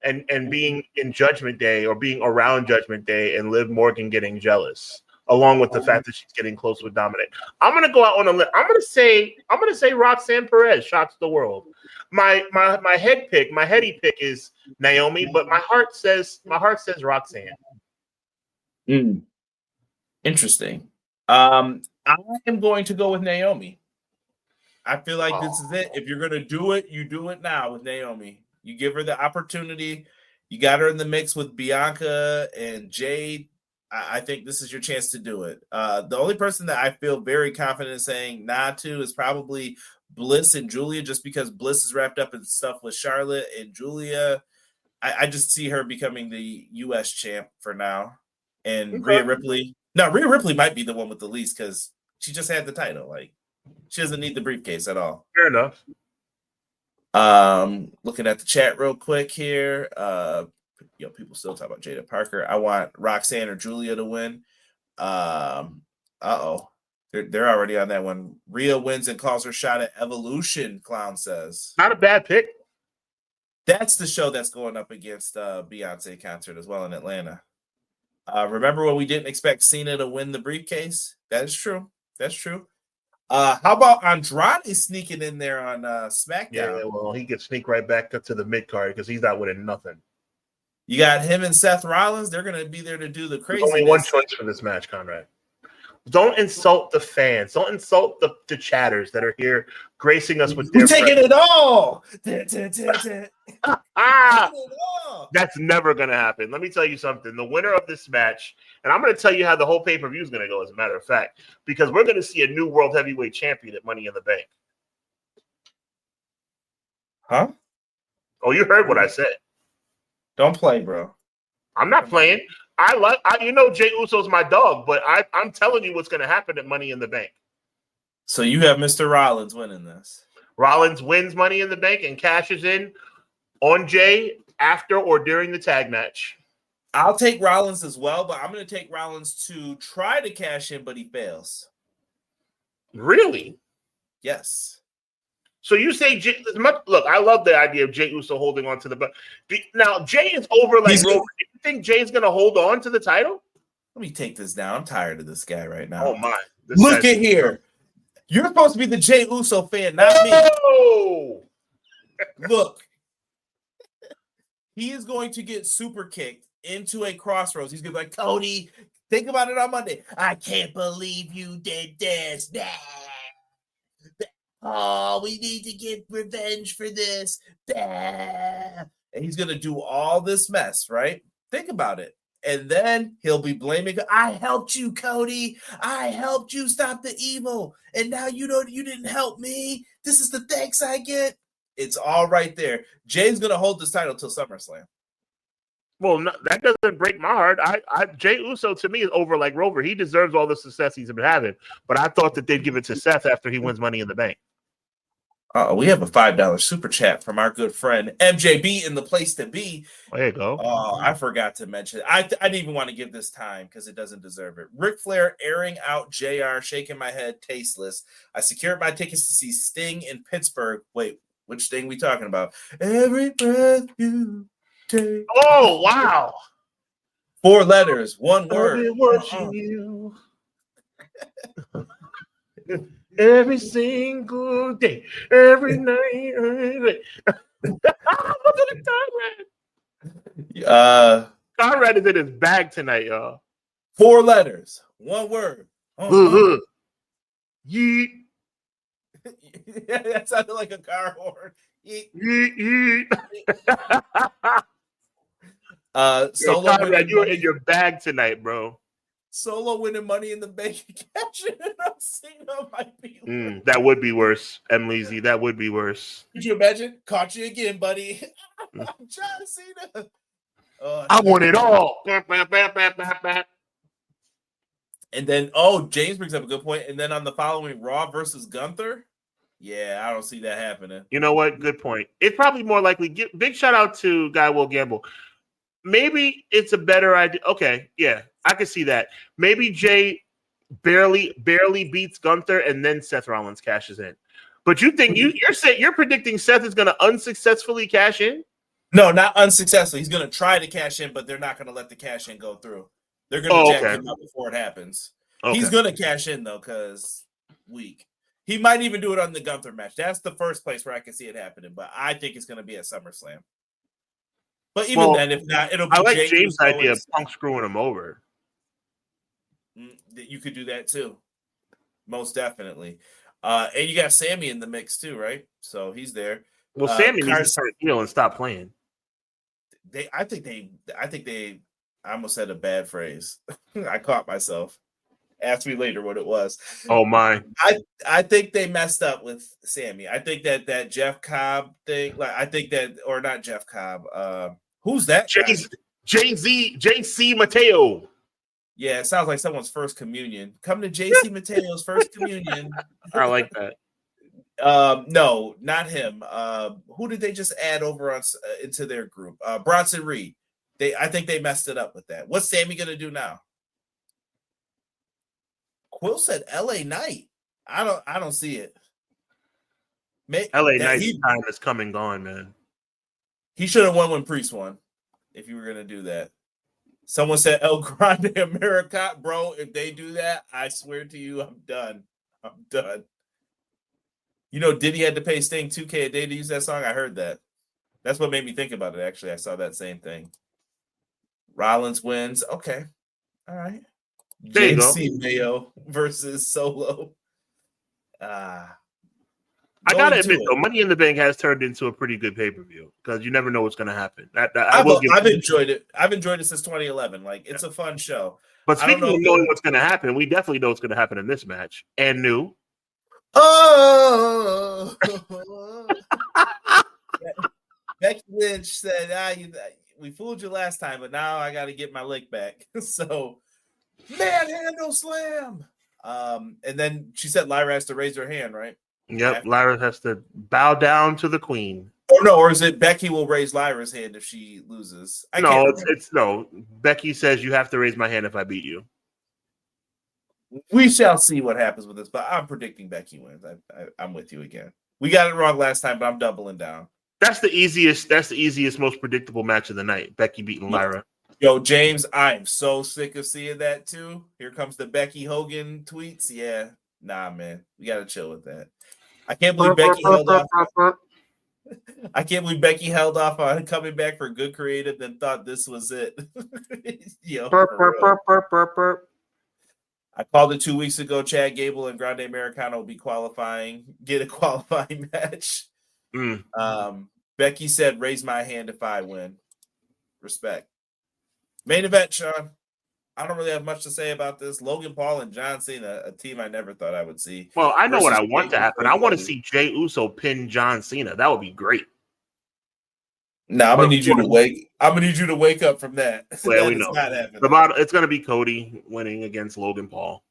And being in Judgment Day or being around Judgment Day and Liv Morgan getting jealous, along with the fact that she's getting close with Dominic. I'm gonna go out on a limb. I'm gonna say Roxanne Perez shocks the world. My heady pick is Naomi, but my heart says Roxanne. Interesting. I am going to go with Naomi. I feel like this is it. If you're gonna do it, you do it now with Naomi. You give her the opportunity. You got her in the mix with Bianca and Jade. I think this is your chance to do it. The only person that I feel very confident in saying nah to is probably Bliss and Julia, just because Bliss is wrapped up in stuff with Charlotte and Julia. I just see her becoming the U.S. champ for now. And Rhea Ripley. No, Rhea Ripley might be the one with the least because she just had the title. Like, she doesn't need the briefcase at all. Fair enough. Looking at the chat real quick here. People still talk about Jada Parker. I want Roxanne or Julia to win. They're already on that one. Rhea wins and calls her shot at Evolution, Clown says. Not a bad pick. That's the show that's going up against Beyonce concert as well in Atlanta. Remember when we didn't expect Cena to win the briefcase? That is true. That's true. How about Andrade sneaking in there on SmackDown? Yeah, well, he could sneak right back up to the mid card because he's not winning nothing. You got him and Seth Rollins. They're going to be there to do the crazy. Only one choice for this match, Conrad. Don't insult the fans. Don't insult the chatters that are here gracing us with their taking it all. That's never going to happen. Let me tell you something. The winner of this match, and I'm going to tell you how the whole pay-per-view is going to go, as a matter of fact, because we're going to see a new World Heavyweight Champion at Money in the Bank. Huh? Oh, you heard what I said. Don't play, bro. I'm not playing. Jay Uso's my dog, but I'm telling you what's going to happen at Money in the Bank. So you have Mr. Rollins winning this. Rollins wins Money in the Bank and cashes in on Jay after or during the tag match. I'll take Rollins as well, but I'm going to take Rollins to try to cash in, but he fails. Really? Yes. So you say look, I love the idea of Jey Uso holding on to the belt. Now, Jay is over like Rover. Do you think Jay's going to hold on to the title? Let me take this down. I'm tired of this guy right now. Oh, my. Look at here. You're supposed to be the Jey Uso fan, not me. Look. He is going to get super kicked into a crossroads. He's going to be like, Cody, think about it on Monday. I can't believe you did this. Oh, we need to get revenge for this. And he's going to do all this mess, right? Think about it. And then he'll be blaming, I helped you, Cody. I helped you stop the evil. And now you didn't help me. This is the thanks I get. It's all right there. Jay's going to hold this title till SummerSlam. Well, no, that doesn't break my heart. Jey Uso, to me, is over like Rover. He deserves all the success he's been having. But I thought that they'd give it to Seth after he wins Money in the Bank. We have a $5 super chat from our good friend MJB in the place to be. There you go. I forgot to mention. I didn't even want to give this time because it doesn't deserve it. Ric Flair airing out JR, shaking my head, tasteless. I secured my tickets to see Sting in Pittsburgh. Wait, which Sting we talking about? Every breath you take. Oh, wow. 4 letters, 1 word. I'll be watching you. Every single day, every night. Look at Conrad. Conrad is in his bag tonight, y'all. 4 letters, 1 word. Yeet. That sounded like a car horn. Yeet. Solo Conrad, you're in your bag tonight, bro. Solo winning Money in the Bank cashing in on Cena might be worse. That would be worse, M. Leezy. That would be worse. Could you imagine? Caught you again, buddy. John Cena. I want it all. And then, James brings up a good point. And then on the following Raw versus Gunther, yeah, I don't see that happening. You know what? Good point. It's probably more likely. Big shout out to Guy Will Gamble. Maybe it's a better idea. Okay, yeah, I can see that. Maybe Jay barely beats Gunther, and then Seth Rollins cashes in. But you think you're predicting Seth is going to unsuccessfully cash in? No, not unsuccessfully. He's going to try to cash in, but they're not going to let the cash in go through. They're going to jack him up before it happens. Okay. He's going to cash in, though, because weak. He might even do it on the Gunther match. That's the first place where I can see it happening, but I think it's going to be at SummerSlam. But even then, if not, it'll be I like James' idea of Punk screwing him over. You could do that, too. Most definitely. And you got Sammy in the mix, too, right? So he's there. Well, Sammy needs to turn heel and stop playing. I almost said a bad phrase. I caught myself. Ask me later what it was. Oh my! I think they messed up with Sammy. I think that Jeff Cobb thing, or not Jeff Cobb. Who's that? JC Mateo. Yeah, it sounds like someone's first communion. Come to JC Mateo's first communion. I like that. No, not him. Who did they just add over on into their group? Bronson Reed. I think they messed it up with that. What's Sammy gonna do now? Quill said LA Knight. I don't see it. LA Knight's time is come and gone, man. He should have won when Priest won. If you were gonna do that. Someone said El Grande America, bro. If they do that, I swear to you, I'm done. You know, Diddy had to pay Sting $2K a day to use that song. I heard that. That's what made me think about it, actually. I saw that same thing. Rollins wins. Okay. All right. JC Mayo versus Solo. I gotta admit, though, Money in the Bank has turned into a pretty good pay-per-view because you never know what's gonna happen. I've enjoyed it. I've enjoyed it since 2011. Like, it's a fun show. But speaking of knowing what's gonna happen, we definitely know what's gonna happen in this match. And new. Oh, Becky Lynch said, we fooled you last time, but now I got to get my lick back. So, manhandle slam. And then she said Lyra has to raise her hand, right? Yep, Lyra has to bow down to the queen. Oh no, or is it Becky will raise Lyra's hand if she loses? No. Becky says you have to raise my hand if I beat you. We shall see what happens with this, but I'm predicting Becky wins. I'm with you again. We got it wrong last time, but I'm doubling down. That's the easiest, most predictable match of the night. Becky beating Lyra. Yo, James, I'm so sick of seeing that too. Here comes the Becky Hogan tweets. Yeah, nah, man, we gotta chill with that. I can't believe Becky held off. I can't believe Becky held off on coming back for Good Creative, then thought this was it. Yo, I called it 2 weeks ago. Chad Gable and Grande Americano will be get a qualifying match. Becky said, raise my hand if I win. Respect. Main event, Sean. I don't really have much to say about this. Logan Paul and John Cena, a team I never thought I would see. Well, I know what I want to happen. I want to see Jey Uso pin John Cena. That would be great. No, I'm gonna need you to wake up from that. Well, that we know. Not happening. It's gonna be Cody winning against Logan Paul.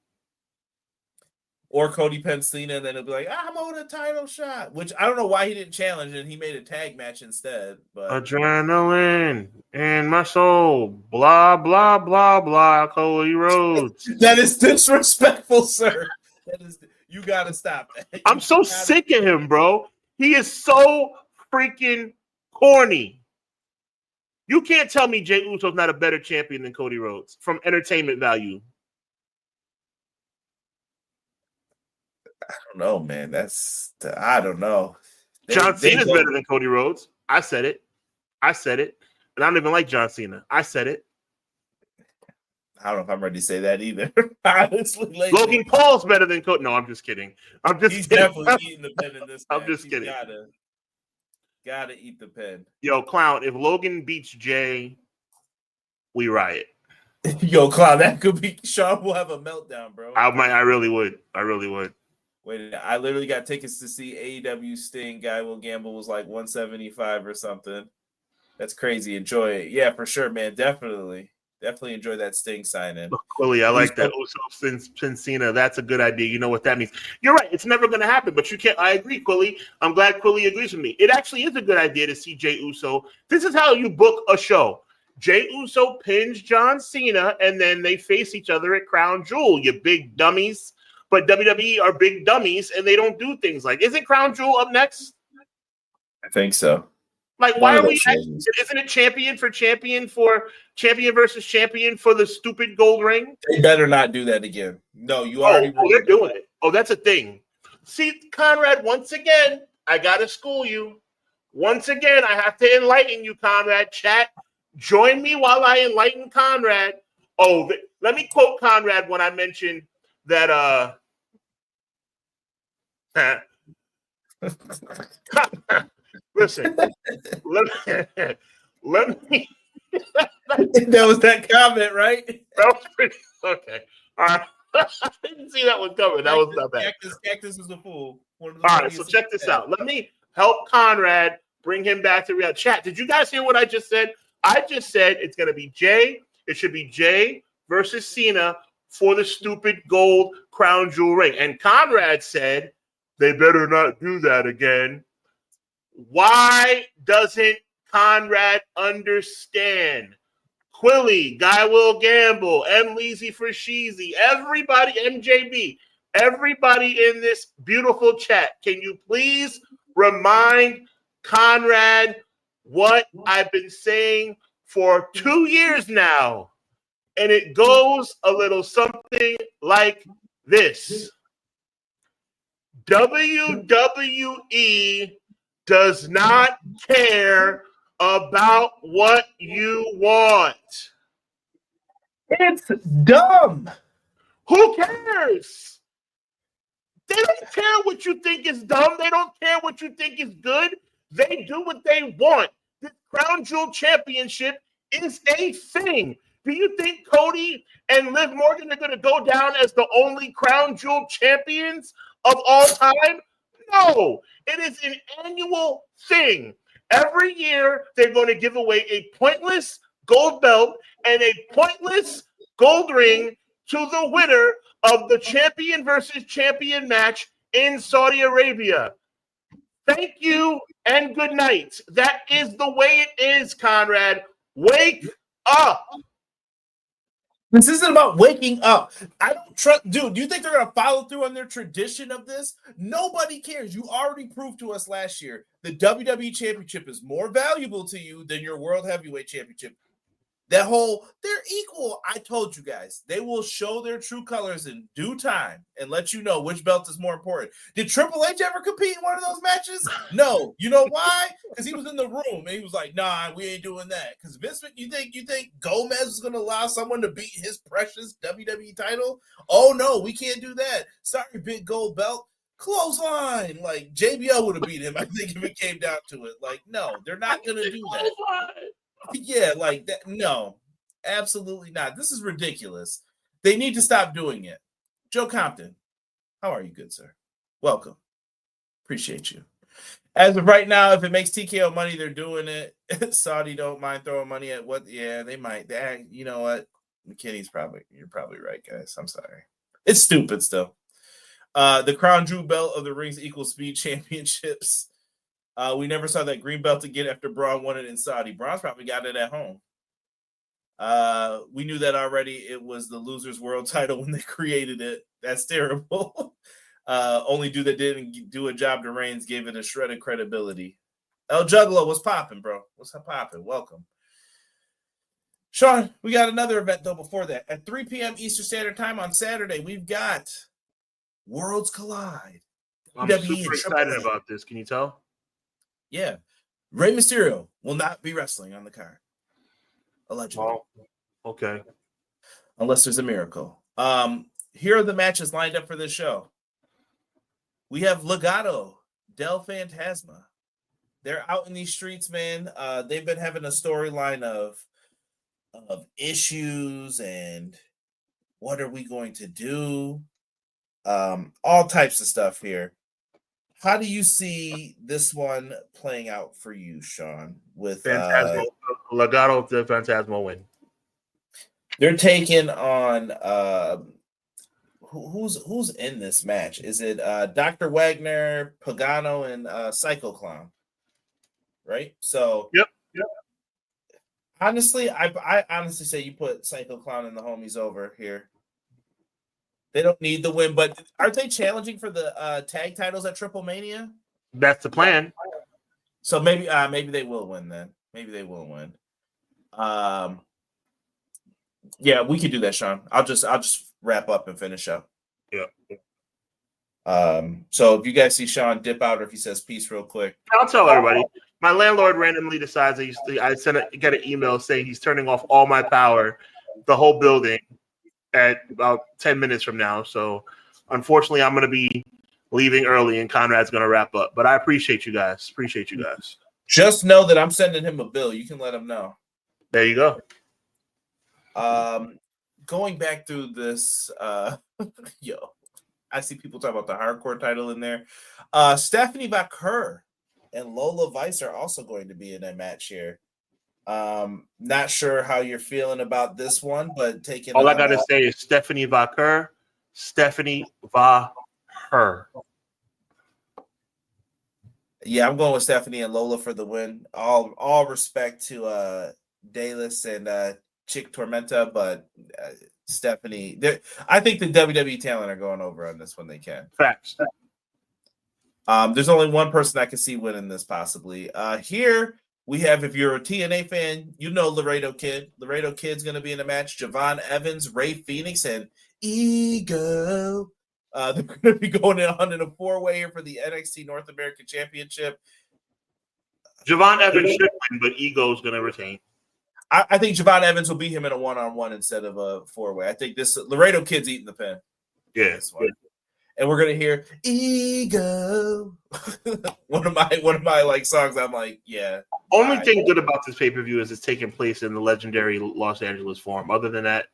Or Cody pins Cena, and then it'll be like, I'm on a title shot. Which I don't know why he didn't challenge, and he made a tag match instead. But adrenaline in my soul, blah blah blah blah. Cody Rhodes. That is disrespectful, sir. You gotta stop that. I'm so sick of him, bro. He is so freaking corny. You can't tell me Jey Uso's not a better champion than Cody Rhodes from entertainment value. I don't know, man. I don't know. John Cena's better than Cody Rhodes. I said it. And I don't even like John Cena. I said it. I don't know if I'm ready to say that either. Honestly, Logan Paul's better than Cody. No, I'm just kidding. He's definitely eating the pen in this match. I'm just kidding. Gotta eat the pen. Yo, Clown, if Logan beats Jay, we riot. Yo, Clown, that could be Sean will have a meltdown, bro. I really would. Wait, I literally got tickets to see AEW Sting. Guy Will Gamble was like $175 or something. That's crazy. Enjoy it. Yeah, for sure, man. Definitely enjoy that Sting signing. Quilly, I like that. Uso Cena. That's a good idea. You know what that means. You're right. It's never going to happen, but you can't. I agree, Quilly. I'm glad Quilly agrees with me. It actually is a good idea to see Jey Uso. This is how you book a show. Jey Uso pins John Cena, and then they face each other at Crown Jewel. You big dummies. But WWE are big dummies, and they don't do things like. Isn't Crown Jewel up next? I think so. Like, why are we? Isn't it champion versus champion for the stupid gold ring? They better not do that again. No, you already. Oh, they're doing it. Oh, that's a thing. See, Conrad, once again, I gotta school you. Once again, I have to enlighten you, Conrad. Chat, join me while I enlighten Conrad. Oh, let me quote Conrad when I mentioned that. Listen, let me. That was that comment, right? That was pretty okay. All right. I didn't see that one coming. That was not bad. Cactus is a fool. All right, so check this out. Let me help Conrad bring him back to real chat. Did you guys hear what I just said? I just said it's going to be Jey. It should be Jey versus Cena for the stupid gold crown jewel ring. And Conrad said they better not do that again. Why doesn't Conrad understand? Quilly, Guy Will Gamble, M. Leezy for Sheezy, everybody, MJB, everybody in this beautiful chat, can you please remind Conrad what I've been saying for 2 years now? And it goes a little something like this. WWE does not care about what you want. It's dumb. Who cares? They don't care what you think is dumb. They don't care what you think is good. They do what they want. The Crown Jewel Championship is a thing. Do you think Cody and Liv Morgan are going to go down as the only Crown Jewel champions of all time? No. It is an annual thing. Every year, they're going to give away a pointless gold belt and a pointless gold ring to the winner of the champion versus champion match in Saudi Arabia. Thank you and good night. That is the way it is, Conrad. Wake up. This isn't about waking up. I don't trust, dude. Do you think they're going to follow through on their tradition of this? Nobody cares. You already proved to us last year the WWE Championship is more valuable to you than your World Heavyweight Championship. They're equal. I told you guys, they will show their true colors in due time and let you know which belt is more important. Did Triple H ever compete in one of those matches? No. You know why? Because he was in the room and he was like, nah, we ain't doing that. Because Vince, you think Gomez is going to allow someone to beat his precious WWE title? Oh, no, we can't do that. Sorry, big gold belt. Clothesline. Like, JBL would have beat him, I think, if it came down to it. Like, no, they're not going to do that. Yeah, like that. No, absolutely not. This is ridiculous. They need to stop doing it. Joe Compton, how are you, good sir? Welcome. Appreciate you. As of right now, if it makes TKO money, they're doing it. Saudi don't mind throwing money at what? Yeah, they might. You know what? McKinney's you're probably right, guys. I'm sorry. It's stupid still. The Crown Jewel belt of the Rings Equal Speed Championships. We never saw that green belt again after Braun won it in Saudi. Braun's probably got it at home. We knew that already. It was the Losers World title when they created it. That's terrible. Only dude that didn't do a job to Reigns gave it a shred of credibility. El Juggalo, what's popping, bro? What's popping? Welcome. Sean, we got another event, though, before that. At 3 p.m. Eastern Standard Time on Saturday, we've got Worlds Collide. I'm super excited about this. Can you tell? Yeah. Rey Mysterio will not be wrestling on the card. Allegedly. Oh, okay. Unless there's a miracle. Here are the matches lined up for this show. We have Legado del Fantasma. They're out in these streets, man. They've been having a storyline of issues and what are we going to do? All types of stuff here. How do you see this one playing out for you, Sean? With Phantasmo, Legado to Phantasmo win. They're taking on who's in this match? Is it Dr. Wagner, Pagano, and Psycho Clown? Right. So yep. Honestly, I honestly say you put Psycho Clown and the homies over here. They don't need the win, but aren't they challenging for the tag titles at Triple Mania? That's the plan. So maybe they will win then. Maybe they will win. Yeah, we could do that, Sean. I'll just wrap up and finish up. Yeah. So if you guys see Sean dip out, or if he says peace real quick, I'll tell everybody. My landlord randomly decides I get an email saying he's turning off all my power, the whole building, at about 10 minutes from now. So unfortunately, I'm going to be leaving early, and Conrad's going to wrap up. But I appreciate you guys. Just know that I'm sending him a bill. You can let him know. There you go. Going back through this, I see people talk about the hardcore title in there. Stephanie Baker and Lola Vice are also going to be in a match here. Not sure how you're feeling about this one, but taking all I got to say is Stephanie Baker. Yeah, I'm going with Stephanie and Lola for the win. All respect to Dallas and Chick Tormenta, but Stephanie, I think the WWE talent are going over on this when they can. Facts. There's only one person I can see winning this possibly. Here we have, if you're a TNA fan, you know Laredo Kid. Laredo Kid's going to be in a match. Javon Evans, Ray Phoenix, and Ego. They're going to be going on in a 4-way here for the NXT North American Championship. Javon Evans should win, but Ego's going to retain. I think Javon Evans will beat him in a 1-on-1 instead of a 4-way. I think this Laredo Kid's eating the pin. Yeah. And we're gonna hear Ego. one of my like songs. I'm like, yeah. Only thing good about this pay-per-view is it's taking place in the legendary Los Angeles Forum. Other than that,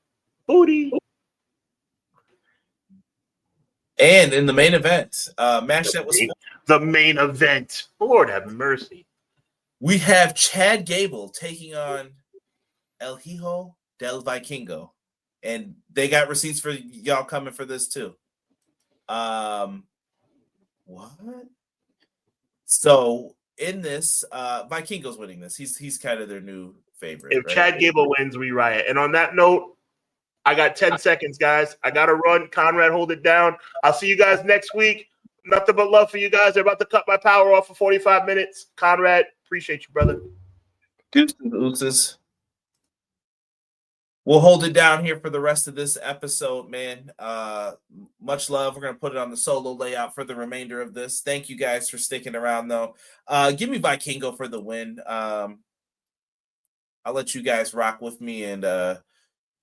booty. And in the main event, match that was the main event. Lord have mercy. We have Chad Gable taking on El Hijo del Vikingo, and they got receipts for y'all coming for this too. What? So in this, Vikingo's winning this. He's kind of their new favorite. If Chad Gable wins, we riot. And on that note, I got 10 seconds, guys. I got to run. Conrad, hold it down. I'll see you guys next week. Nothing but love for you guys. They're about to cut my power off for 45 minutes. Conrad, appreciate you, brother. Deuces. We'll hold it down here for the rest of this episode, man. Much love. We're going to put it on the solo layout for the remainder of this. Thank you guys for sticking around, though. Give me Vikingo for the win. I'll let you guys rock with me and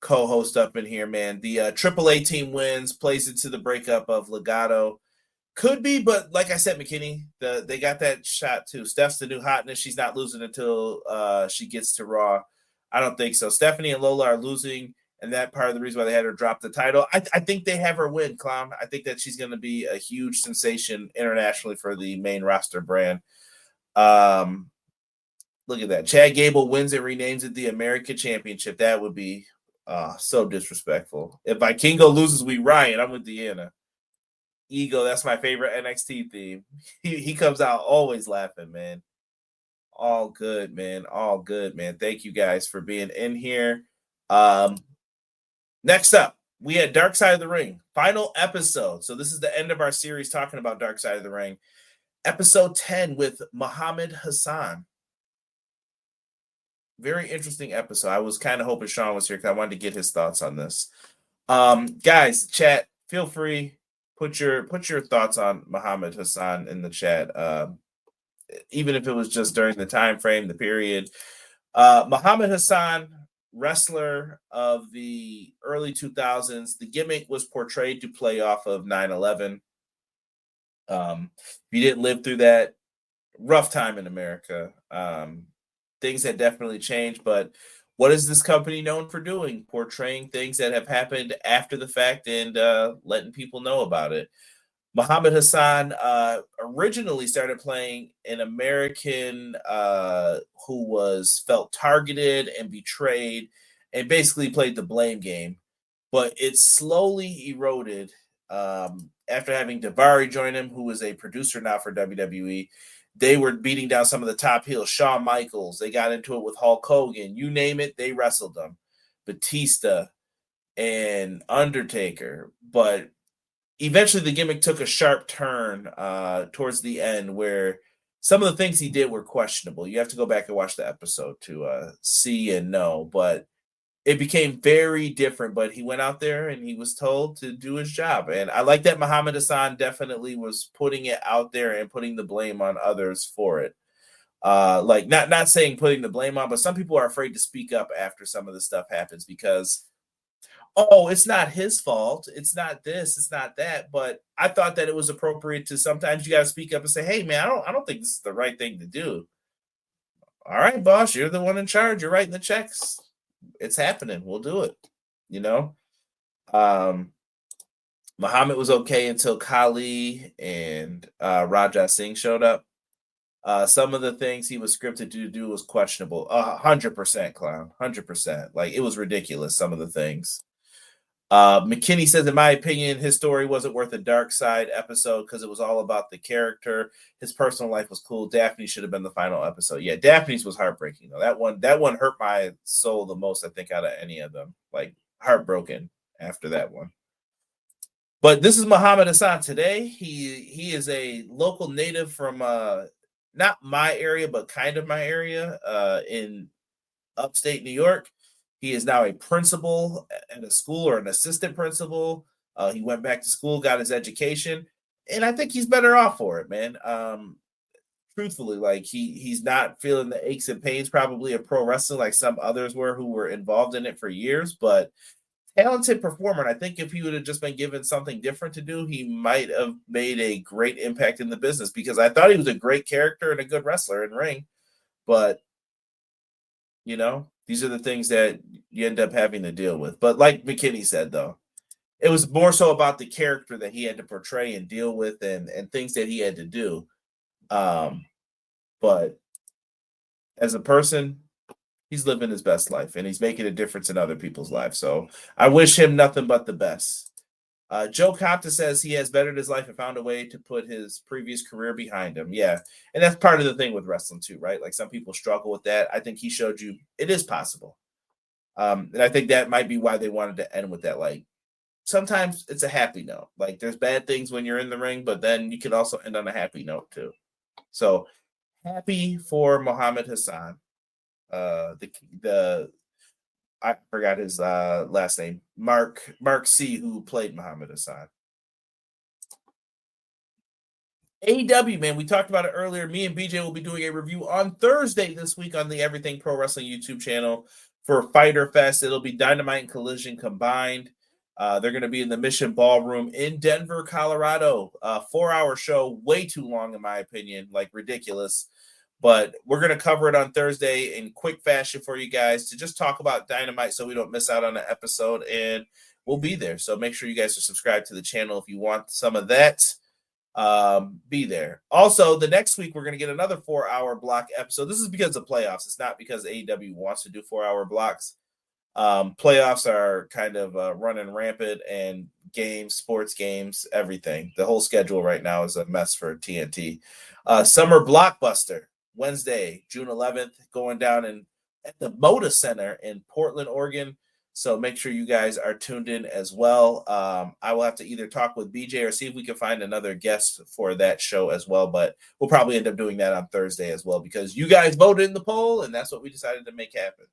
co-host up in here, man. The AAA team wins, plays into the breakup of Legado. Could be, but like I said, McKinney, they got that shot too. Steph's the new hotness. She's not losing until she gets to Raw. I don't think so. Stephanie and Lola are losing, and that part of the reason why they had her drop the title. I think they have her win, Clown. I think that she's going to be a huge sensation internationally for the main roster brand. Look at that. Chad Gable wins and renames it the American Championship. That would be so disrespectful. If Vikingo loses, we riot. I'm with Deanna. Ego, that's my favorite NXT theme. He comes out always laughing, man. All good, man. All good, man. Thank you guys for being in here. Next up, we had Dark Side of the Ring. Final episode. So this is the end of our series talking about Dark Side of the Ring. Episode 10 with Muhammed Hassan. Very interesting episode. I was kind of hoping Sean was here because I wanted to get his thoughts on this. Guys, chat, feel free. Put your thoughts on Muhammed Hassan in the chat. Even if it was just during the time frame, the period. Muhammad Hassan, wrestler of the early 2000s. The gimmick was portrayed to play off of 9/11. If you didn't live through that, rough time in America. Things had definitely changed, but what is this company known for doing? Portraying things that have happened after the fact and letting people know about it. Muhammad Hassan originally started playing an American who felt targeted and betrayed and basically played the blame game. But it slowly eroded after having Davari join him, who is a producer now for WWE. They were beating down some of the top heels, Shawn Michaels. They got into it with Hulk Hogan. You name it, they wrestled them. Batista and Undertaker. But eventually the gimmick took a sharp turn towards the end where some of the things he did were questionable. You have to go back and watch the episode to see and know, but it became very different. But he went out there and he was told to do his job. And I like that Muhammad Hassan definitely was putting it out there and putting the blame on others for it. Like not saying putting the blame on, but some people are afraid to speak up after some of the stuff happens because it's not his fault. It's not this, it's not that. But I thought that it was appropriate to sometimes you got to speak up and say, hey, man, I don't think this is the right thing to do. All right, boss, you're the one in charge. You're writing the checks. It's happening. We'll do it. You know, Muhammad was okay until Kali and Raja Singh showed up. Some of the things he was scripted to do was questionable. 100%, clown. 100%. Like, it was ridiculous, some of the things. McKinney says, in my opinion, his story wasn't worth a Dark Side episode because it was all about the character. His personal life was cool. Daphne should have been the final episode. Yeah, Daphne's was heartbreaking though. That one hurt my soul the most, I think, out of any of them. Like, heartbroken after that one. But this is Muhammad Hassan today. He is a local native from not my area, but kind of my area in upstate New York. He is now a principal at a school or an assistant principal. He went back to school, got his education, and I think he's better off for it, man. Truthfully, like he's not feeling the aches and pains probably of pro wrestling like some others were who were involved in it for years, but talented performer. And I think if he would have just been given something different to do, he might have made a great impact in the business because I thought he was a great character and a good wrestler in ring, but you know, these are the things that you end up having to deal with. But like McKinney said, though, it was more so about the character that he had to portray and deal with and things that he had to do. But as a person, he's living his best life and he's making a difference in other people's lives. So I wish him nothing but the best. Joe Compton says he has bettered his life and found a way to put his previous career behind him. Yeah. And that's part of the thing with wrestling too, right? Like some people struggle with that. I think he showed you it is possible. And I think that might be why they wanted to end with that. Like sometimes it's a happy note. Like there's bad things when you're in the ring, but then you can also end on a happy note too. So happy for Muhammad Hassan. I forgot his last name, Mark C, who played Muhammad Hassan. AEW, man, we talked about it earlier. Me and BJ will be doing a review on Thursday this week on the Everything Pro Wrestling YouTube channel for Fyter Fest. It'll be Dynamite and Collision combined. They're going to be in the Mission Ballroom in Denver, Colorado. 4-hour show, way too long in my opinion, like ridiculous. But we're going to cover it on Thursday in quick fashion for you guys to just talk about Dynamite so we don't miss out on an episode. And we'll be there. So make sure you guys are subscribed to the channel if you want some of that. Be there. Also, the next week, we're going to get another 4-hour block episode. This is because of playoffs. It's not because AEW wants to do 4-hour blocks. Playoffs are kind of running rampant and games, sports games, everything. The whole schedule right now is a mess for TNT. Summer Blockbuster. Wednesday, June 11th, going down at the Moda Center in Portland, Oregon. So make sure you guys are tuned in as well. I will have to either talk with BJ or see if we can find another guest for that show as well. But we'll probably end up doing that on Thursday as well because you guys voted in the poll, and that's what we decided to make happen.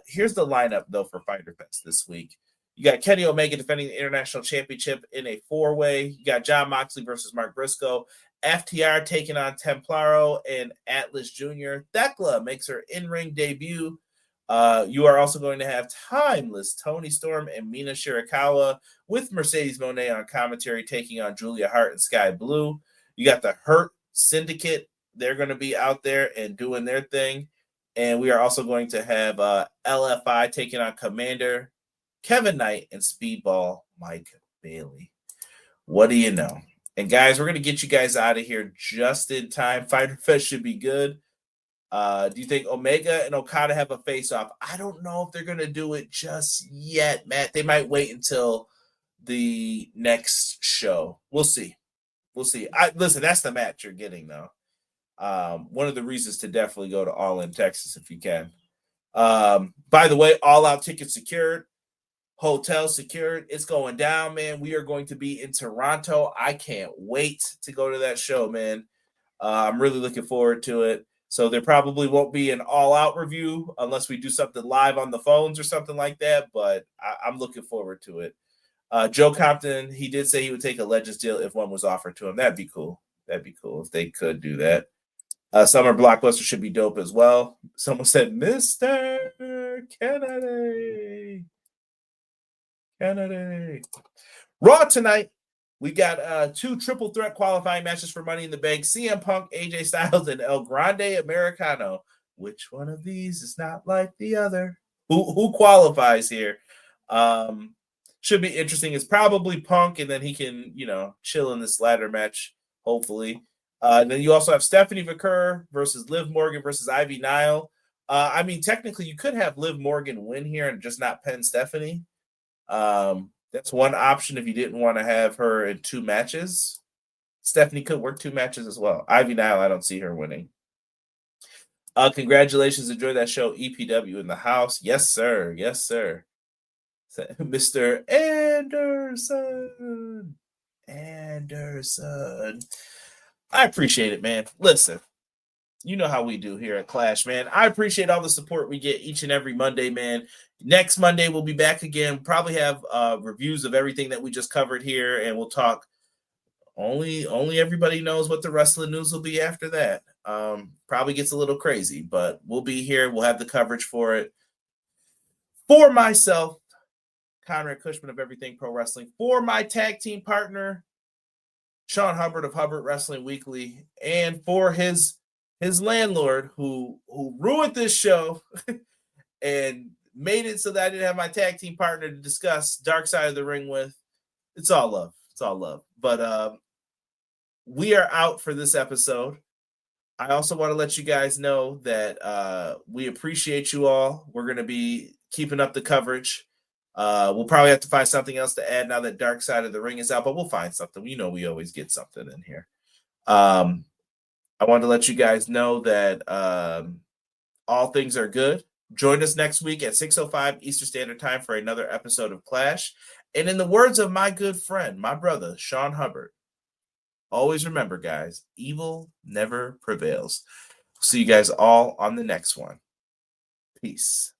Here's the lineup, though, for Fyter Fest this week. You got Kenny Omega defending the International Championship in a 4-way. You got Jon Moxley versus Mark Briscoe. FTR taking on Templaro and Atlas Jr. Thekla makes her in-ring debut. You are also going to have Timeless Tony Storm and Mina Shirakawa with Mercedes Moné on commentary taking on Julia Hart and Sky Blue. You got the Hurt Syndicate. They're going to be out there and doing their thing. And we are also going to have LFI taking on Commander Kevin Knight and Speedball Mike Bailey. What do you know? And guys, we're going to get you guys out of here just in time. Fighter Fest should be good. Do you think Omega and Okada have a face-off? I don't know if they're going to do it just yet, Matt. They might wait until the next show. We'll see. Listen, that's the match you're getting, though. One of the reasons to definitely go to All In Texas if you can. By the way, All Out tickets secured. Hotel secured. It's going down, man. We are going to be in Toronto. I can't wait to go to that show, man. I'm really looking forward to it. So there probably won't be an all-out review unless we do something live on the phones or something like that, but I'm looking forward to it. Joe Compton, he did say he would take a Legends deal if one was offered to him. That'd be cool. That'd be cool if they could do that. Summer Blockbuster should be dope as well. Someone said, Mr. Kennedy. Raw tonight. We got 2 triple threat qualifying matches for Money in the Bank. CM Punk, AJ Styles, and El Grande Americano. Which one of these is not like the other? Who qualifies here? Should be interesting. It's probably Punk, and then he can, chill in this ladder match, hopefully. Then you also have Stephanie McCurr versus Liv Morgan versus Ivy Nile. Technically, you could have Liv Morgan win here and just not pin Stephanie. That's one option if you didn't want to have her in 2 matches. Stephanie could work 2 matches as well. Ivy Nile, I don't see her winning. Congratulations. Enjoy that show. EPW in the house. Yes, sir. Yes, sir. Mr. Anderson. I appreciate it, man. Listen, you know how we do here at Clash, man. I appreciate all the support we get each and every Monday, man. Next Monday, we'll be back again. Probably have reviews of everything that we just covered here, and we'll talk. Only everybody knows what the wrestling news will be after that. Probably gets a little crazy, but we'll be here. We'll have the coverage for it. For myself, Conrad Cushman of Everything Pro Wrestling. For my tag team partner, Sean Hubbard of Hubbard Wrestling Weekly. And for his landlord who ruined this show and made it so that I didn't have my tag team partner to discuss Dark Side of the Ring with. It's all love. It's all love. But we are out for this episode. I also want to let you guys know that we appreciate you all. We're going to be keeping up the coverage. We'll probably have to find something else to add now that Dark Side of the Ring is out, but we'll find something. We always get something in here. I wanted to let you guys know that all things are good. Join us next week at 6:05 Eastern Standard Time for another episode of Clash. And in the words of my good friend, my brother, Sean Hubbard, always remember, guys, evil never prevails. See you guys all on the next one. Peace.